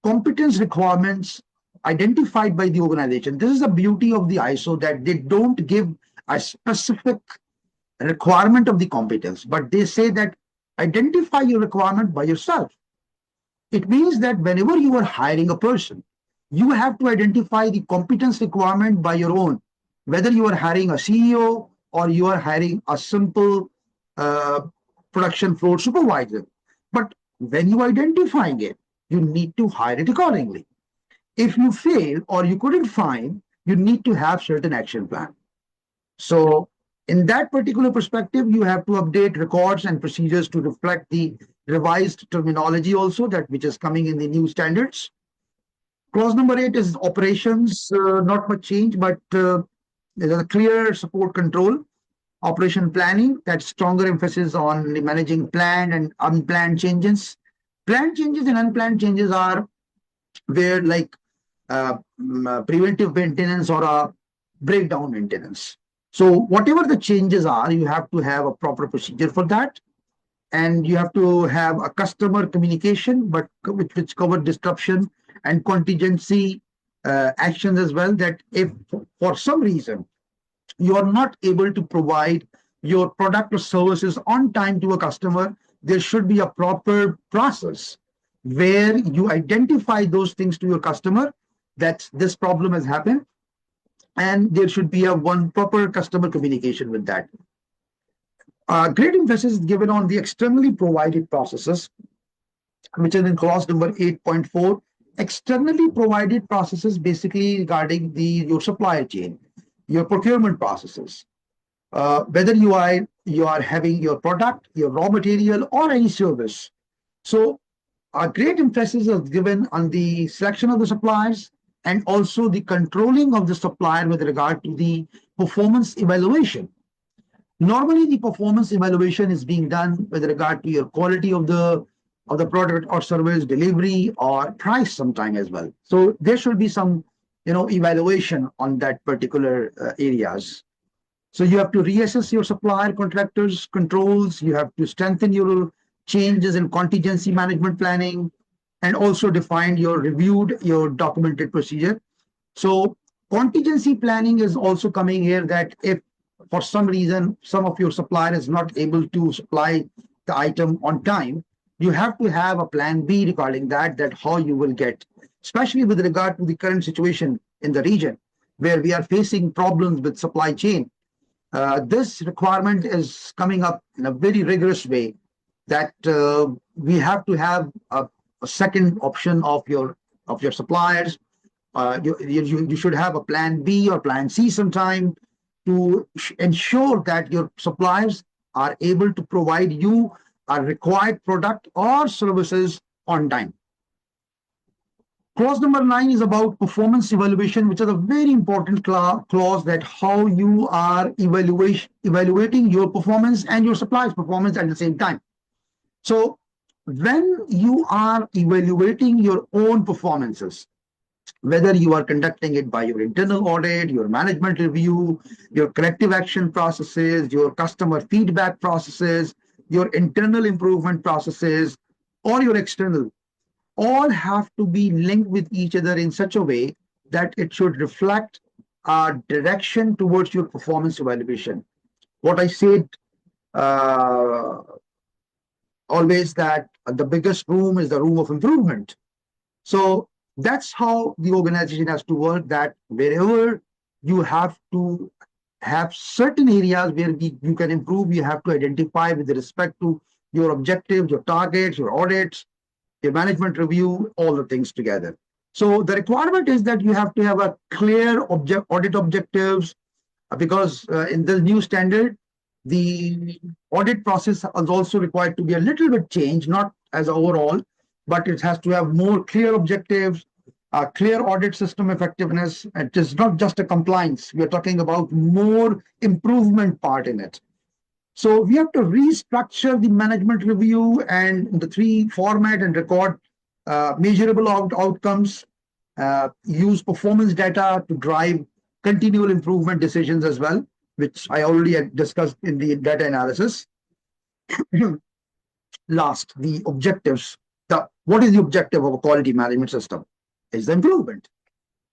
competence requirements identified by the organization. This is the beauty of the ISO, that they don't give a specific requirement of the competence, but they say that identify your requirement by yourself. It means that whenever you are hiring a person, you have to identify the competence requirement by your own, whether you are hiring a CEO or you are hiring a simple production floor supervisor. But when you are identifying it, you need to hire it accordingly. If you fail or you couldn't find, you need to have certain action plan. So in that particular perspective, you have to update records and procedures to reflect the revised terminology also, that which is coming in the new standards. Clause number 8 is operations, not much change, but there's a clear support control. Operation planning, that stronger emphasis on managing planned and unplanned changes. Planned changes and unplanned changes are where like preventive maintenance or a breakdown maintenance. So whatever the changes are, you have to have a proper procedure for that. And you have to have a customer communication, but which cover disruption and contingency actions as well, that if for some reason you are not able to provide your product or services on time to a customer, there should be a proper process where you identify those things to your customer that this problem has happened, and there should be a one proper customer communication with that. Great emphasis is given on the externally provided processes, which is in clause number 8.4. externally provided processes basically regarding your supply chain, your procurement processes, whether you are having your product, your raw material, or any service. So a great emphasis is given on the selection of the suppliers and also the controlling of the supplier with regard to the performance evaluation. Normally, the performance evaluation is being done with regard to your quality of the product or service, delivery, or price sometime as well. So there should be some evaluation on that particular areas. So you have to reassess your supplier contractors controls. You have to strengthen your changes in contingency management planning, and also define your documented procedure. So contingency planning is also coming here, that if for some reason some of your supplier is not able to supply the item on time, you have to have a plan B regarding that how you will get, especially with regard to the current situation in the region where we are facing problems with supply chain. This requirement is coming up in a very rigorous way, that we have to have a second option of your suppliers. You should have a plan B or plan C sometime to ensure that your suppliers are able to provide you a required product or services on time. Clause number 9 is about performance evaluation, which is a very important clause, that how you are evaluating your performance and your supplier's performance at the same time. So when you are evaluating your own performances, whether you are conducting it by your internal audit, your management review, your corrective action processes, your customer feedback processes, your internal improvement processes, or your external, all have to be linked with each other in such a way that it should reflect a direction towards your performance evaluation. What I said always, that the biggest room is the room of improvement. So that's how the organization has to work, that wherever you have to have certain areas where you can improve, you have to identify with respect to your objectives, your targets, your audits, your management review, all the things together. So the requirement is that you have to have a clear audit objectives, because in the new standard, the audit process is also required to be a little bit changed, not as overall, but it has to have more clear objectives, a clear audit system effectiveness. It is not just a compliance. We are talking about more improvement part in it. So we have to restructure the management review and the 3 format and record measurable outcomes, use performance data to drive continual improvement decisions as well, which I already had discussed in the data analysis. Last, the objectives. What is the objective of a quality management system? Is the improvement.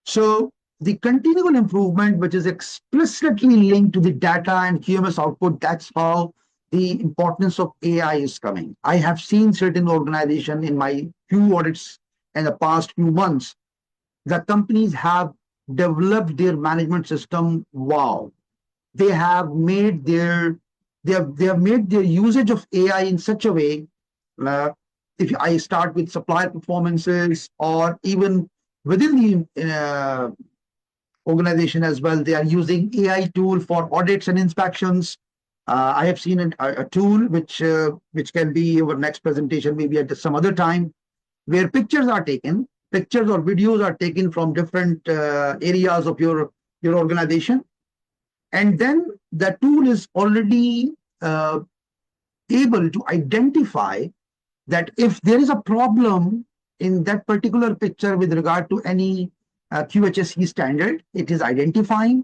So the continual improvement, which is explicitly linked to the data and QMS output, that's how the importance of AI is coming. I have seen certain organizations in my few audits in the past few months, the companies have developed their management system. Wow. They have made their usage of AI in such a way. If I start with supplier performances, or even within the organization as well, they are using AI tool for audits and inspections. I have seen a tool which can be our next presentation, maybe at some other time, where pictures or videos are taken from different areas of your organization, and then the tool is already able to identify that if there is a problem in that particular picture with regard to any QHSE standard, it is identifying.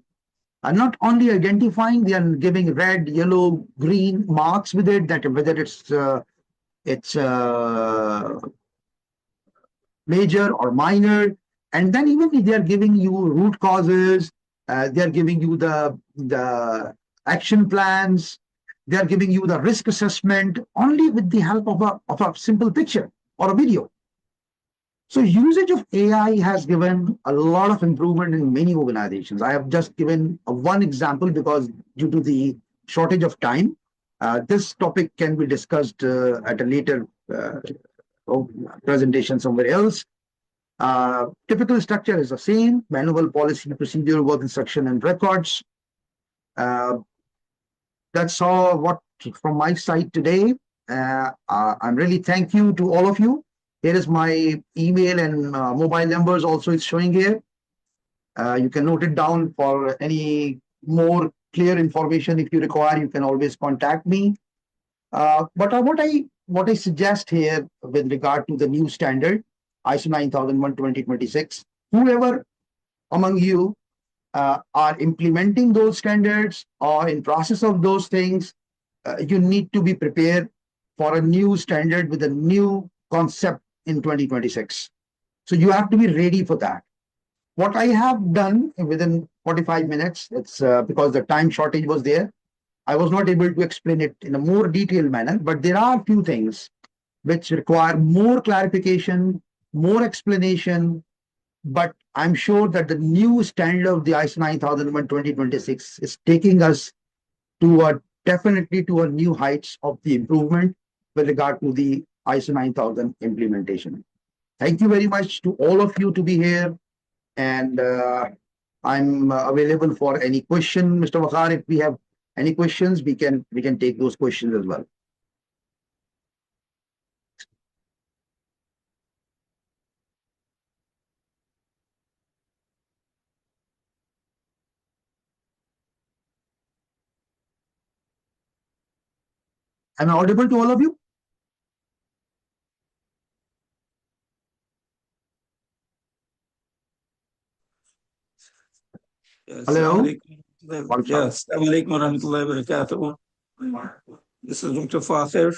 Not only identifying, they are giving red, yellow, green marks with it, that whether it's major or minor. And then even if they are giving you root causes, they are giving you the action plans, they are giving you the risk assessment, only with the help of a simple picture or a video. So usage of AI has given a lot of improvement in many organizations. I have just given one example because due to the shortage of time, this topic can be discussed at a later presentation somewhere else. Typical structure is the same: manual, policy, procedure, work instruction, and records. That's all what from my side today. I'm really thank you to all of you. Here is my email and mobile numbers also is showing here. You can note it down for any more clear information. If you require, you can always contact me. But what I suggest here with regard to the new standard, ISO 9001 2026, whoever among you are implementing those standards or in process of those things, you need to be prepared for a new standard with a new concept in 2026. So you have to be ready for that. What I have done within 45 minutes, it's because the time shortage was there. I was not able to explain it in a more detailed manner, but there are a few things which require more clarification, more explanation. But I'm sure that the new standard of the ISO 9001 2026 is taking us to definitely to a new heights of the improvement with regard to the ISO 9000 implementation. Thank you very much to all of you to be here, and I'm available for any question, Mr. Wakhar. If we have any questions, we can take those questions as well. Am I audible to all of you? Hello? Yes, Assalamualaikum warahmatullahi wabarakatuh. This is Dr. Fakhir.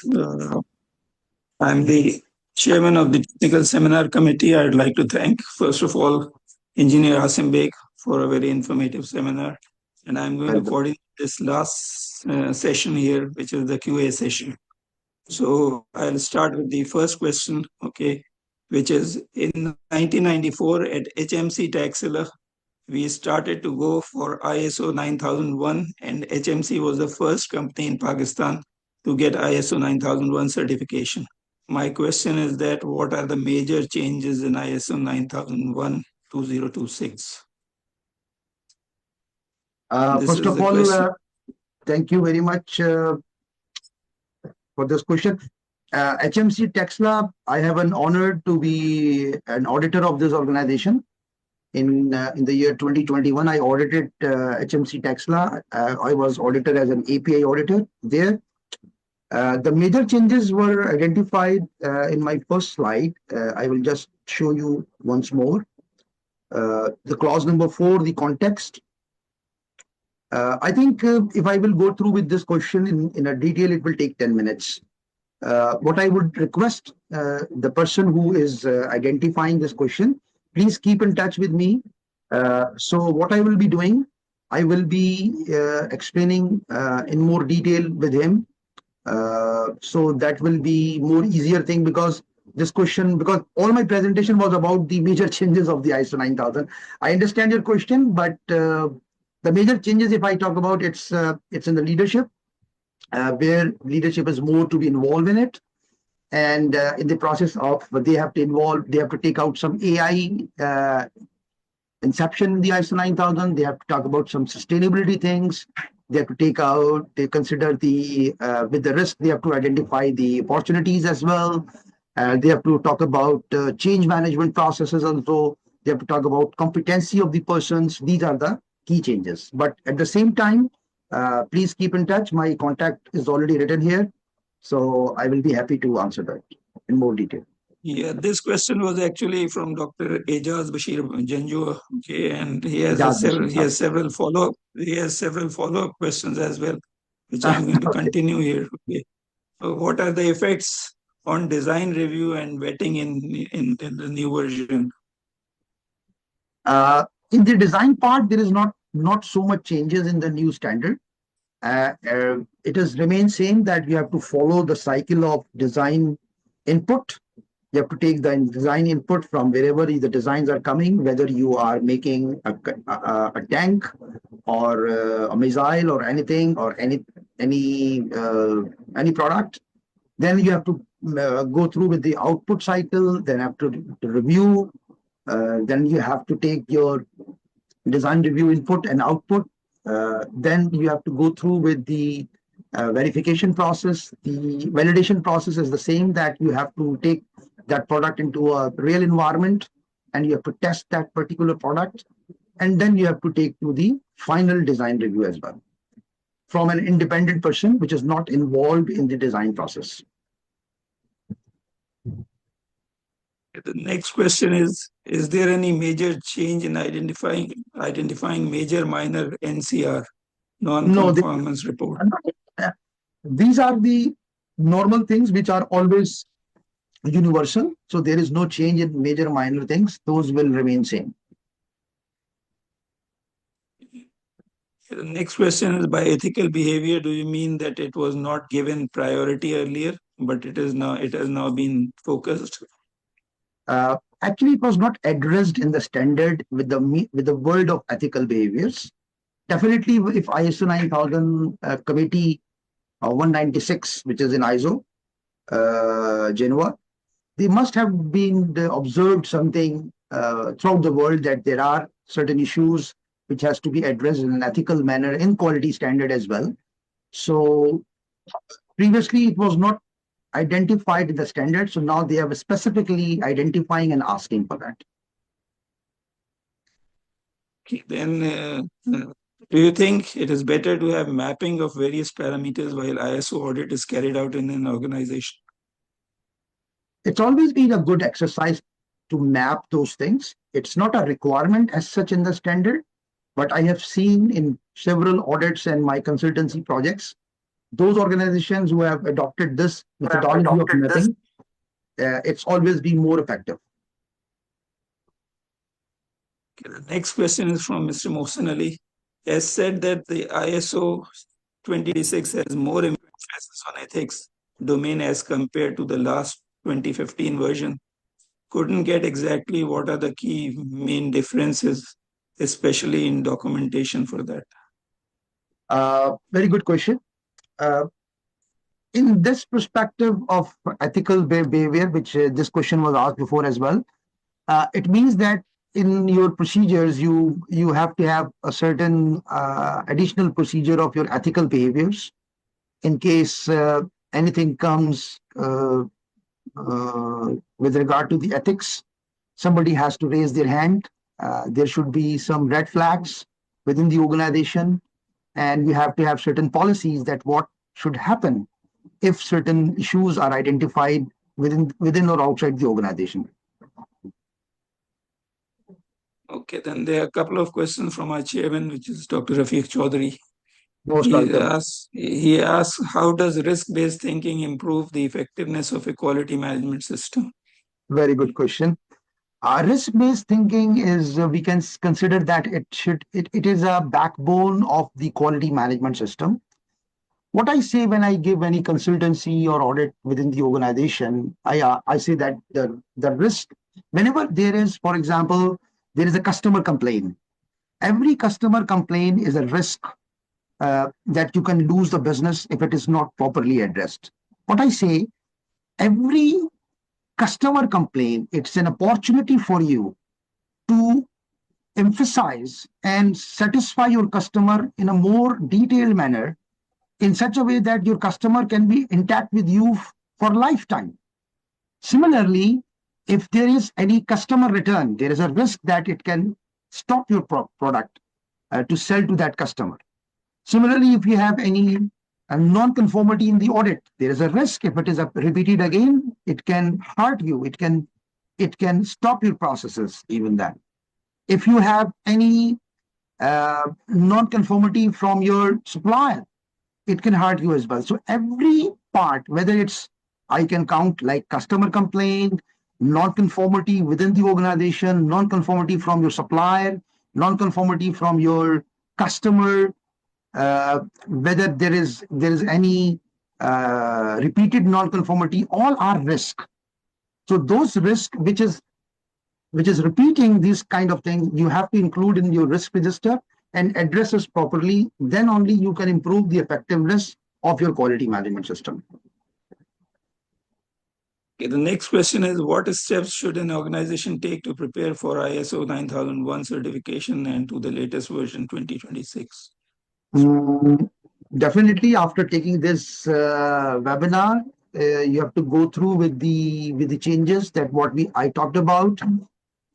I'm the chairman of the technical seminar committee. I'd like to thank, first of all, Engineer Asim Beg for a very informative seminar. And I'm going to coordinate this last session here, which is the QA session. So I'll start with the first question, okay, which is in 1994 at HMC Taxila, we started to go for ISO 9001, and HMC was the first company in Pakistan to get ISO 9001 certification. My question is that what are the major changes in ISO 9001 2026? First of all, thank you very much for this question. HMC Texla, I have an honor to be an auditor of this organization. In the year 2021, I audited HMC Texla. I was audited as an API auditor there. The major changes were identified in my first slide. I will just show you once more. The clause number 4, the context. I think if I will go through with this question in a detail, it will take 10 minutes. What I would request the person who is identifying this question, please keep in touch with me. So what I will be doing, I will be explaining in more detail with him. So that will be more easier thing, because this question, because all my presentation was about the major changes of the ISO 9000. I understand your question, but the major changes, if I talk about, it's in the leadership, where leadership is more to be involved in it. And in the process of, they have to take out some AI inception in the ISO 9000. They have to talk about some sustainability things. They have to they consider with the risk, they have to identify the opportunities as well. They have to talk about change management processes also. They have to talk about competency of the persons. These are the key changes. But at the same time, please keep in touch. My contact is already written here. So I will be happy to answer that in more detail. Yeah, this question was actually from Dr. Ejaz Bashir Janjua, okay, and he has several follow-up questions as well, which I'm going to continue here. Okay. So what are the effects on design review and vetting in the new version? In the design part, there is not so much changes in the new standard. It has remained same that you have to follow the cycle of design input. You have to take the design input from wherever the designs are coming, whether you are making a tank or a missile or anything, or any product. Then you have to go through with the output cycle, then have to review, Then you have to take your design review input and output. Then you have to go through with the verification process. The validation process is the same, that you have to take that product into a real environment and you have to test that particular product. And then you have to take to the final design review as well, from an independent person which is not involved in the design process. The next question is there any major change in identifying major minor NCR, non-conformance report? These are the normal things which are always universal. So there is no change in major minor things. Those will remain same. The next question is, by ethical behavior, do you mean that it was not given priority earlier, but it has now been focused? Actually, it was not addressed in the standard with the world of ethical behaviors. Definitely, if ISO 9000 committee 196, which is in ISO Geneva, they must have been observed something throughout the world, that there are certain issues which has to be addressed in an ethical manner in quality standard as well. So previously it was not identified in the standard. So now they are specifically identifying and asking for that. Okay, then do you think it is better to have mapping of various parameters while ISO audit is carried out in an organization? It's always been a good exercise to map those things. It's not a requirement as such in the standard, but I have seen in several audits and my consultancy projects, those organizations who have adopted this methodology of mapping, it's always been more effective. Okay, the next question is from Mr. Mohsen Ali. He has said that the ISO 2026 has more emphasis on ethics domain as compared to the last 2015 version. Couldn't get exactly what are the key main differences, especially in documentation for that. Very good question. In this perspective of ethical behavior, which this question was asked before as well, it means that in your procedures, you have to have a certain additional procedure of your ethical behaviors. In case anything comes with regard to the ethics, somebody has to raise their hand. There should be some red flags within the organization, and you have to have certain policies that what should happen if certain issues are identified within or outside the organization. Okay, then there are a couple of questions from our chairman, which is Dr. Rafiq Chaudhary. Most welcome. He asks, how does risk-based thinking improve the effectiveness of a quality management system? Very good question. Risk-based thinking is, we can consider that it is a backbone of the quality management system. What I say when I give any consultancy or audit within the organization, I say that the risk, whenever there is, for example, there is a customer complaint, every customer complaint is a risk that you can lose the business if it is not properly addressed. What I say, every customer complaint, it's an opportunity for you to emphasize and satisfy your customer in a more detailed manner, in such a way that your customer can be intact with you for lifetime. Similarly, if there is any customer return, there is a risk that it can stop your product to sell to that customer. Similarly, if you have any non-conformity in the audit, there is a risk. If it is repeated again, it can hurt you. It can stop your processes even then. If you have any non-conformity from your supplier, it can hurt you as well. So every part, whether it's, I can count like customer complaint, non-conformity within the organization, non-conformity from your supplier, non-conformity from your customer, whether there is any repeated non-conformity, all are risk. So those risk, which is repeating these kind of things, you have to include in your risk register and address this properly. Then only you can improve the effectiveness of your quality management system. Okay, the next question is, what steps should an organization take to prepare for ISO 9001 certification and to the latest version 2026? Definitely, after taking this webinar, you have to go through with the changes that I talked about,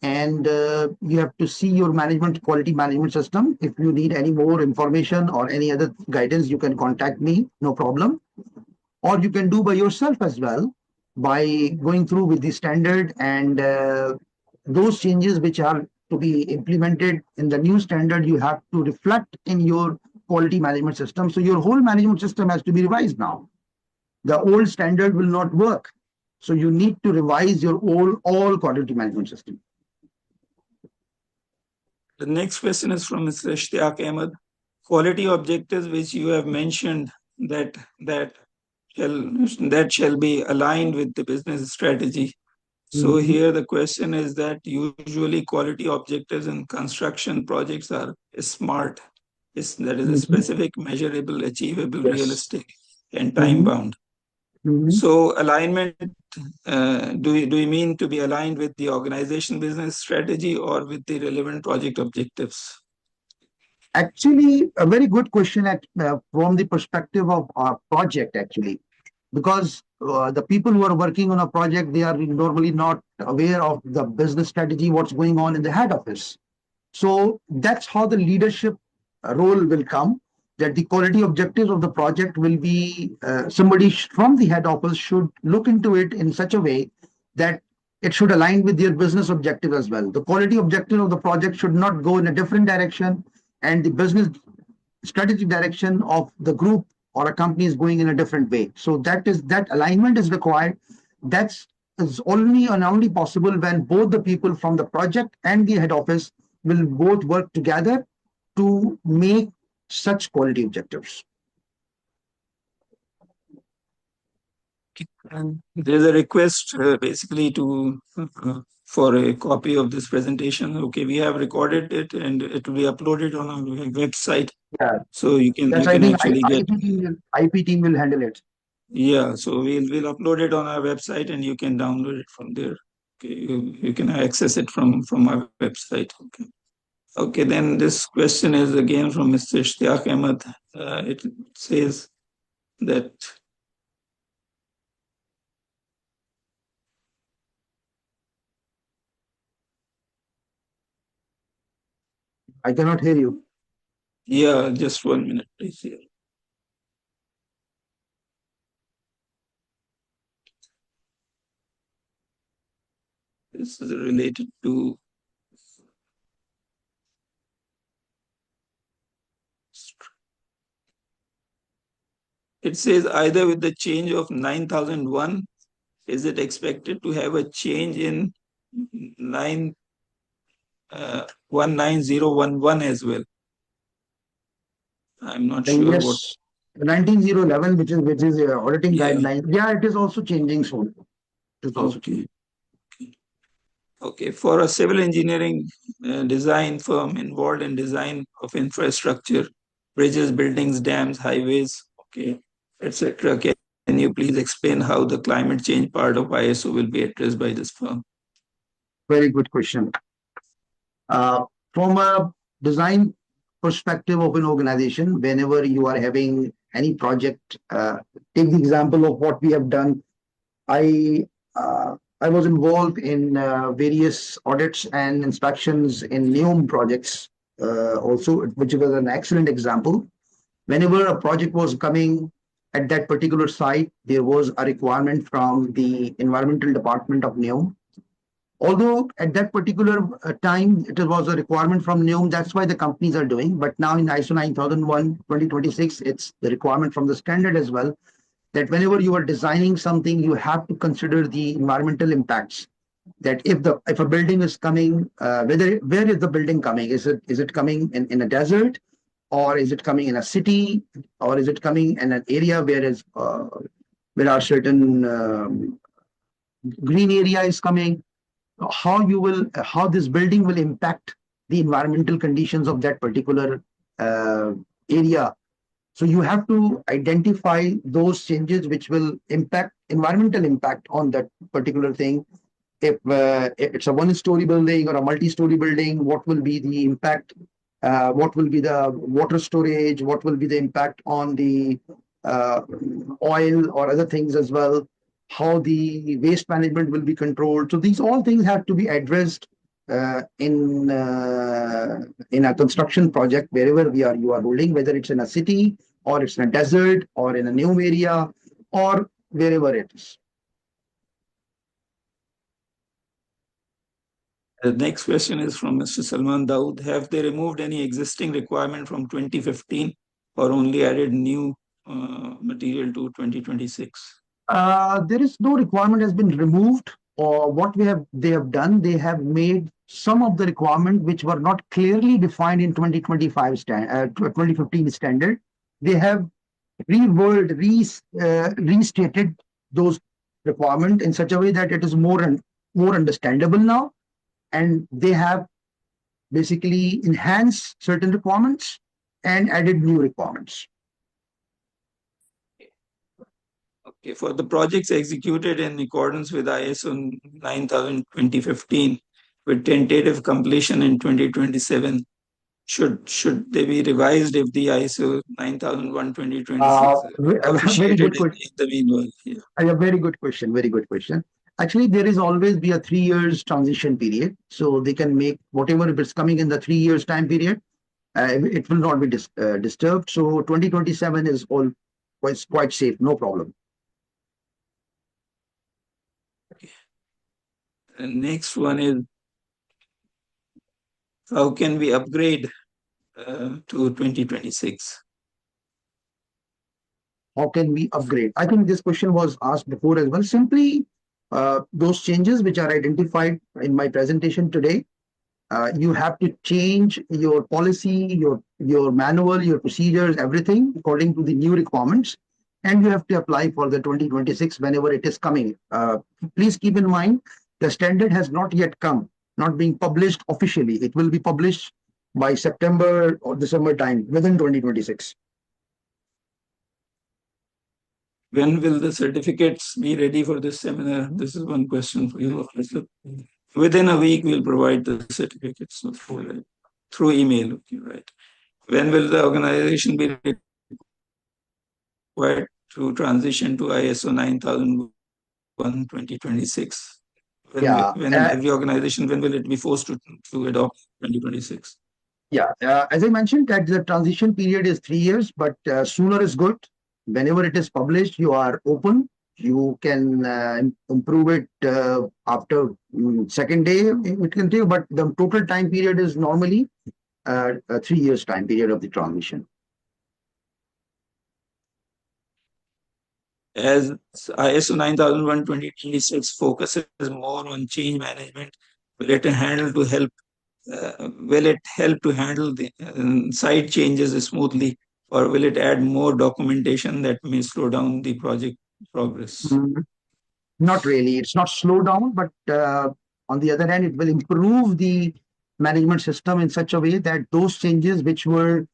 and you have to see your quality management system. If you need any more information or any other guidance, you can contact me, no problem. Or you can do by yourself as well by going through with the standard and those changes which are to be implemented in the new standard, you have to reflect in your quality management system. So your whole management system has to be revised now. The old standard will not work. So you need to revise your all quality management system. The next question is from Mr. Ishtiaq Ahmed. Quality objectives which you have mentioned that shall be aligned with the business strategy. So here the question is that usually quality objectives in construction projects are SMART. That is a specific, measurable, achievable, Yes. realistic, and time bound. So alignment, do you mean to be aligned with the organization business strategy or with the relevant project objectives? Actually, a very good question from the perspective of our project, actually, because the people who are working on a project, they are normally not aware of the business strategy, what's going on in the head office. So that's how the leadership role will come, that the quality objectives of the project will be somebody from the head office should look into it in such a way that it should align with their business objective as well. The quality objective of the project should not go in a different direction, and the business strategic direction of the group or a company is going in a different way. So that alignment is required. That's is only possible when both the people from the project and the head office will both work together to make such quality objectives. And there's a request basically for a copy of this presentation. Okay, we have recorded it and it will be uploaded on our website. Yeah. So you can That's, I think, actually get. IP team will handle it. Yeah, so we'll upload it on our website and you can download it from there. Okay, you can access it from our website. Okay. Okay, then this question is again from Mr. Ishtiaq Ahmed. It says that I cannot hear you. Yeah, just 1 minute, please. Here. This is related to it says either with the change of 9001, is it expected to have a change in 19011 as well? I'm not sure Yes. what. 19011, which is auditing Yeah. guideline. Yeah, it is also changing soon. Okay. Okay. For a civil engineering design firm involved in design of infrastructure, bridges, buildings, dams, highways, okay, etc. Can you please explain how the climate change part of ISO will be addressed by this firm? Very good question. From a design perspective of an organization, whenever you are having any project, take the example of what we have done. I was involved in various audits and inspections in NEOM projects also, which was an excellent example. Whenever a project was coming at that particular site, there was a requirement from the environmental department of NEOM. Although at that particular time, it was a requirement from NEOM, that's why the companies are doing. But now in ISO 9001 2026, it's the requirement from the standard as well, that whenever you are designing something, you have to consider the environmental impacts. That if a building is coming, where is the building coming? Is it coming in a desert, or is it coming in a city, or is it coming in an area where are certain green area is coming? How this building will impact the environmental conditions of that particular area. So you have to identify those changes which will impact environmental impact on that particular thing. If it's a one-story building or a multi-story building, what will be the impact? What will be the water storage? What will be the impact on the oil or other things as well? How the waste management will be controlled? So these all things have to be addressed in a construction project wherever you are holding, whether it's in a city or it's in a desert or in a new area or wherever it is. The next question is from Mr. Salman Dawood. Have they removed any existing requirement from 2015 or only added new material to 2026? There is no requirement has been removed, or what they have done, they have made some of the requirement which were not clearly defined in 2015 standard. They have restated those requirement in such a way that it is more understandable now, and they have basically enhanced certain requirements and added new requirements. Okay, for the projects executed in accordance with ISO 9000 2015 with tentative completion in 2027, should they be revised if the ISO 9001 2026 very good question. in the meanwhile? Yeah. A very good question. Very good question. Actually, there is always be a 3 years transition period, so they can make whatever is coming in the 3 years time period. It will not be disturbed. So 2027 is quite safe, no problem. The next one is, how can we upgrade to 2026? How can we upgrade? I think this question was asked before as well. Simply those changes which are identified in my presentation today, you have to change your policy, your manual, your procedures, everything according to the new requirements, and you have to apply for the 2026 whenever it is coming. Please keep in mind, the standard has not yet come, not being published officially. It will be published by September or December time within 2026. When will the certificates be ready for this seminar? This is one question for you. Within a week, we'll provide the certificates through email. Okay, right. When will the organization be required to transition to ISO 9001 2026? When every organization, when will it be forced to adopt 2026? Yeah, as I mentioned, that the transition period is 3 years, but sooner is good. Whenever it is published, you are open. You can improve it after second day. It can take, but the total time period is normally a 3 years time period of the transition. As ISO 9001 2026 focuses more on change management, will it help to handle the site changes smoothly, or will it add more documentation that may slow down the project progress? Not really. It's not slow down, but on the other hand, it will improve the management system in such a way that those changes which were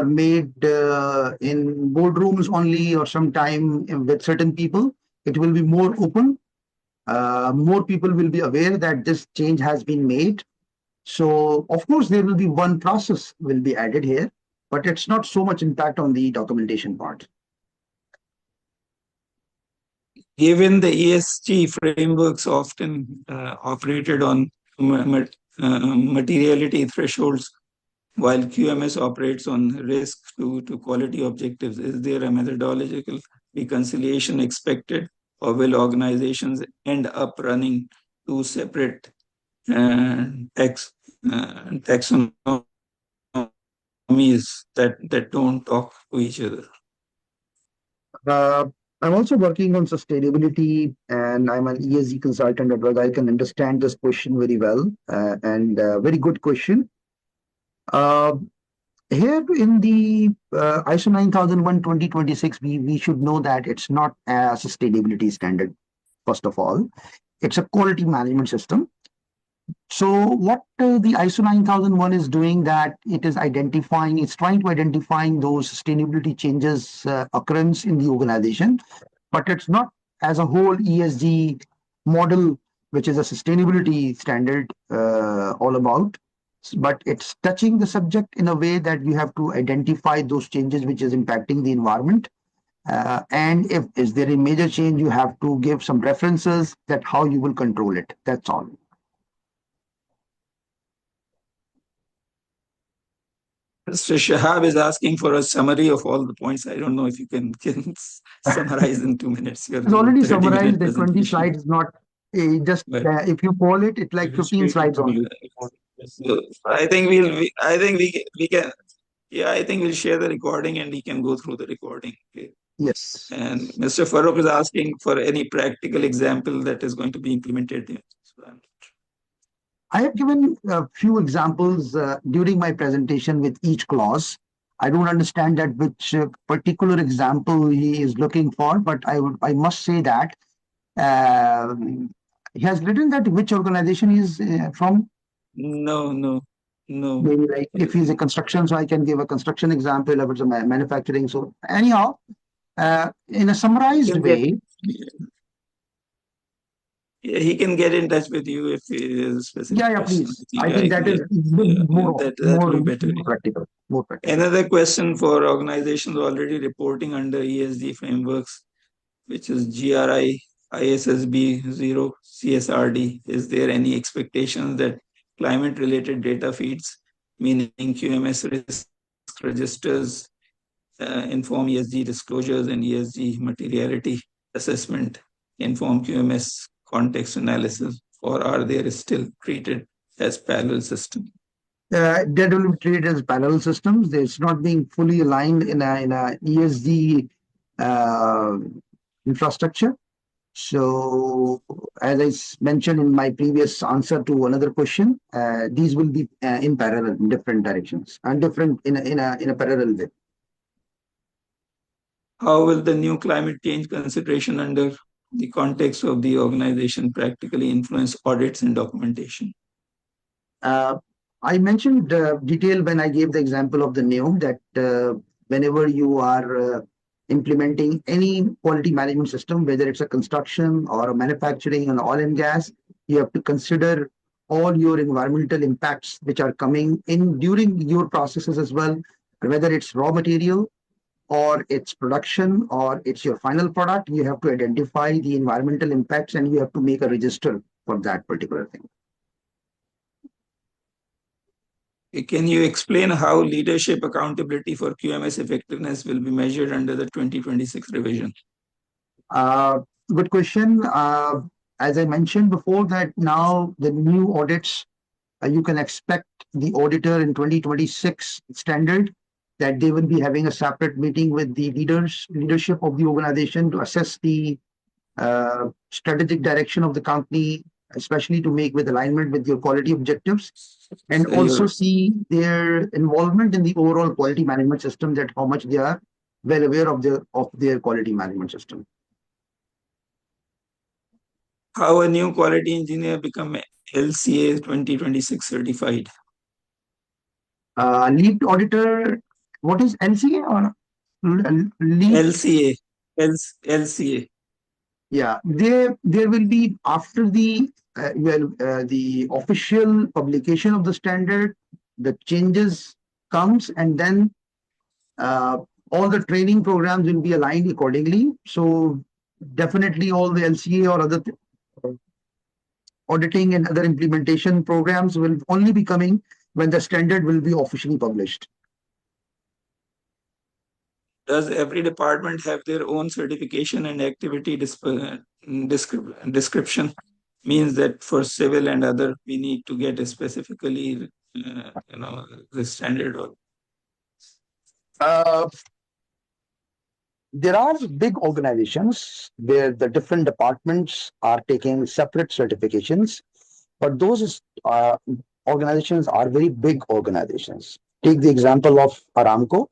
made in boardrooms only or sometime with certain people, it will be more open. More people will be aware that this change has been made. So, of course, there will be one process will be added here, but it's not so much impact on the documentation part. Given the ESG frameworks often operated on materiality thresholds, while QMS operates on risk to quality objectives, is there a methodological reconciliation expected, or will organizations end up running two separate taxonomies that don't talk to each other? I'm also working on sustainability, and I'm an ESG consultant as well. I can understand this question very well, and very good question. Here in the ISO 9001 2026, we should know that it's not a sustainability standard, first of all. It's a quality management system. So what the ISO 9001 is doing, that it is identifying, it's trying to identifying those sustainability changes occurrence in the organization, but it's not as a whole ESG model, which is a sustainability standard all about. But it's touching the subject in a way that we have to identify those changes which is impacting the environment. And if is there a major change, you have to give some references that how you will control it. That's all. Mr. Shahab is asking for a summary of all the points. I don't know if you can summarize in 2 minutes. It's already 30-minute summarized. The 20 presentation. slides is not just But if you poll it, it's like 15 slides only. so I think we can. Yeah, I think we'll share the recording and we can go through the recording. Okay. Yes. And Mr. Farooq is asking for any practical example that is going to be implemented there. I have given a few examples during my presentation with each clause. I don't understand that which particular example he is looking for, but I must say that he has written that which organization he is from. No. Maybe like if he's a construction, so I can give a construction example. If it's a manufacturing, so anyhow, in a summarized way. Yeah, he can get in touch with you if he is a specific Yeah, question. please. I think that is more practical. More practical. Another question for organizations already reporting under ESG frameworks, which is GRI, ISSB 0, CSRD. Is there any expectations that climate-related data feeds, meaning QMS risk registers, inform ESG disclosures and ESG materiality assessment, inform QMS context analysis, or are they still treated as parallel systems? They will be treated as parallel systems. It's not being fully aligned in a ESG infrastructure. So, as I mentioned in my previous answer to another question, these will be in parallel, in different directions, and different in a parallel way. How will the new climate change consideration under the context of the organization practically influence audits and documentation? I mentioned detail when I gave the example of the NEOM that whenever you are implementing any quality management system, whether it's a construction or a manufacturing and oil and gas, you have to consider all your environmental impacts which are coming in during your processes as well, whether it's raw material or it's production or it's your final product. You have to identify the environmental impacts and you have to make a register for that particular thing. Can you explain how leadership accountability for QMS effectiveness will be measured under the 2026 revision? Good question. As I mentioned before, that now the new audits, you can expect the auditor in 2026 standard that they will be having a separate meeting with the leadership of the organization to assess the strategic direction of the company, especially to make with alignment with your quality objectives, and So also see their involvement in the overall quality management system, that how much they are well aware of their quality management system. How a new quality engineer become LCA 2026 certified? Lead auditor, what is LCA or lead? LCA. Yeah, there will be after the the official publication of the standard, the changes comes, and then all the training programs will be aligned accordingly. So definitely all the LCA or other auditing and other implementation programs will only be coming when the standard will be officially published. Does every department have their own certification and activity description? Means that for civil and other, we need to get a specifically, the standard. There are big organizations where the different departments are taking separate certifications, but those organizations are very big organizations. Take the example of Aramco.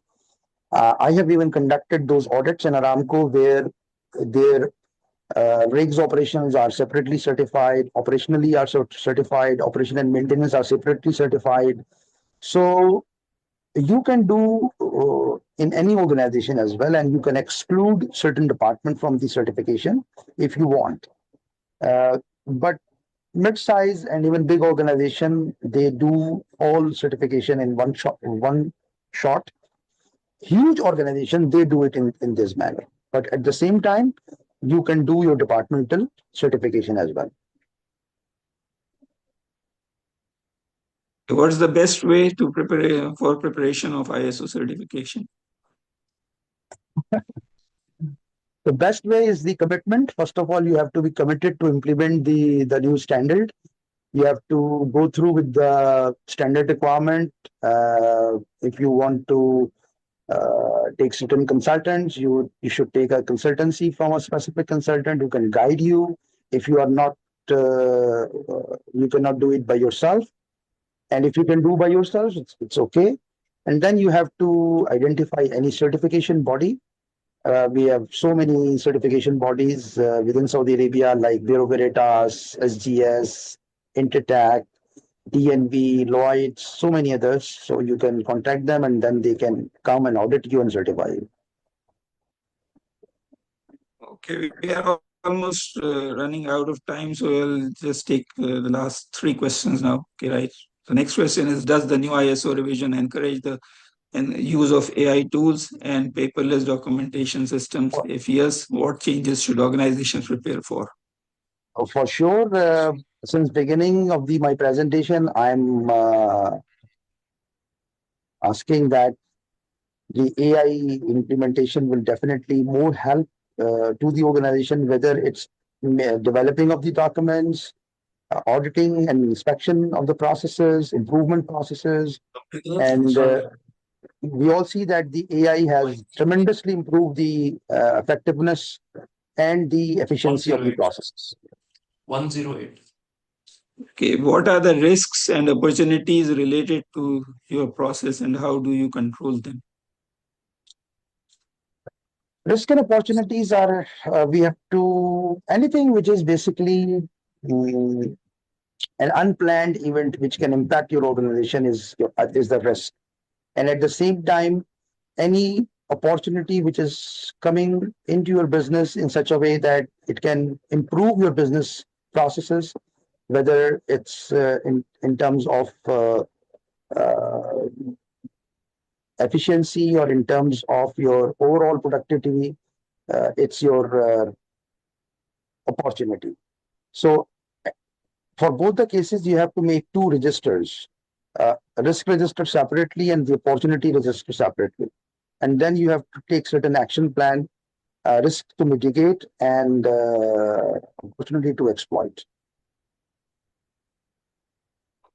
I have even conducted those audits in Aramco where their Rigs operations are separately certified, operationally are certified, operation and maintenance are separately certified. So you can do in any organization as well, and you can exclude certain department from the certification if you want. But mid-size and even big organization, they do all certification in one shot. Huge organization, they do it in this manner. But at the same time, you can do your departmental certification as well. What's the best way to prepare for preparation of ISO certification? The best way is the commitment. First of all, you have to be committed to implement the new standard. You have to go through with the standard requirement. If you want to take certain consultants, you should take a consultancy from a specific consultant who can guide you. If you are not, you cannot do it by yourself. And if you can do by yourself, it's okay. And then you have to identify any certification body. We have so many certification bodies within Saudi Arabia, like Bureau Veritas, SGS, Intertac, DNV, Lloyds, so many others. So you can contact them and then they can come and audit you and certify you. Okay, we are almost running out of time, so we'll just take the last three questions now. Okay, right. The next question is, does the new ISO revision encourage the use of AI tools and paperless documentation systems? If yes, what changes should organizations prepare for? For sure, since beginning of my presentation, I'm asking that the AI implementation will definitely more help to the organization, whether it's developing of the documents, auditing and inspection of the processes, improvement processes. And we all see that the AI has tremendously improved the effectiveness and the efficiency of the processes. 108. Okay, what are the risks and opportunities related to your process and how do you control them? Risk and opportunities are, we have to, anything which is basically an unplanned event which can impact your organization is the risk. And at the same time, any opportunity which is coming into your business in such a way that it can improve your business processes, whether it's in terms of efficiency or in terms of your overall productivity, it's your opportunity. So for both the cases, you have to make two registers, a risk register separately and the opportunity register separately. And then you have to take certain action plan, risk to mitigate and opportunity to exploit.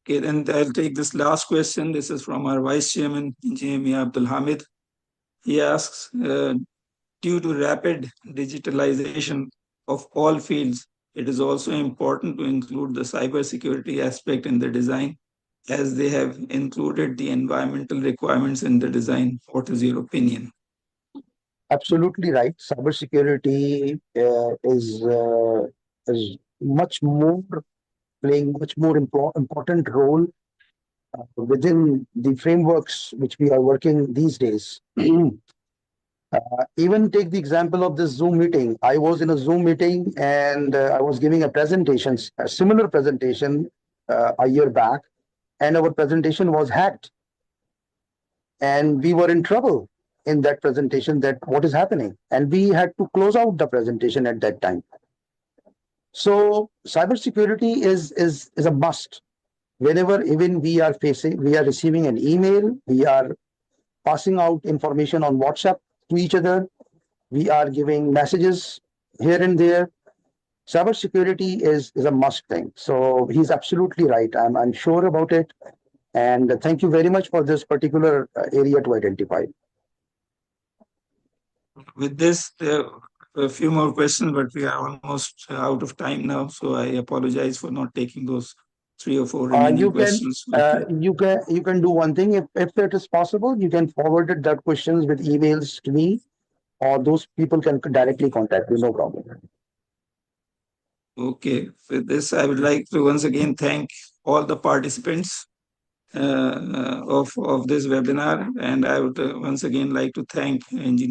Okay, then I'll take this last question. This is from our Vice Chairman, Engineer Mia Abdul Hamid. He asks, due to rapid digitalization of all fields, it is also important to include the cybersecurity aspect in the design, as they have included the environmental requirements in the design. What is your opinion? Absolutely right. Cybersecurity is much more playing much more important role within the frameworks which we are working these days. Even take the example of this Zoom meeting. I was in a Zoom meeting and I was giving a similar presentation a year back, and our presentation was hacked. And we were in trouble in that presentation, that what is happening. And we had to close out the presentation at that time. So cybersecurity is a must. Whenever even we are receiving an email, we are passing out information on WhatsApp to each other, we are giving messages here and there. Cybersecurity is a must thing. So he's absolutely right. I'm sure about it. And thank you very much for this particular area to identify. With this, there are a few more questions, but we are almost out of time now. So I apologize for not taking those 3 or 4 remaining questions. You can do one thing. If it is possible, you can forward that questions with emails to me, or those people can directly contact me, no problem. Okay, with this, I would like to once again thank all the participants of this webinar, and I would once again like to thank Engineer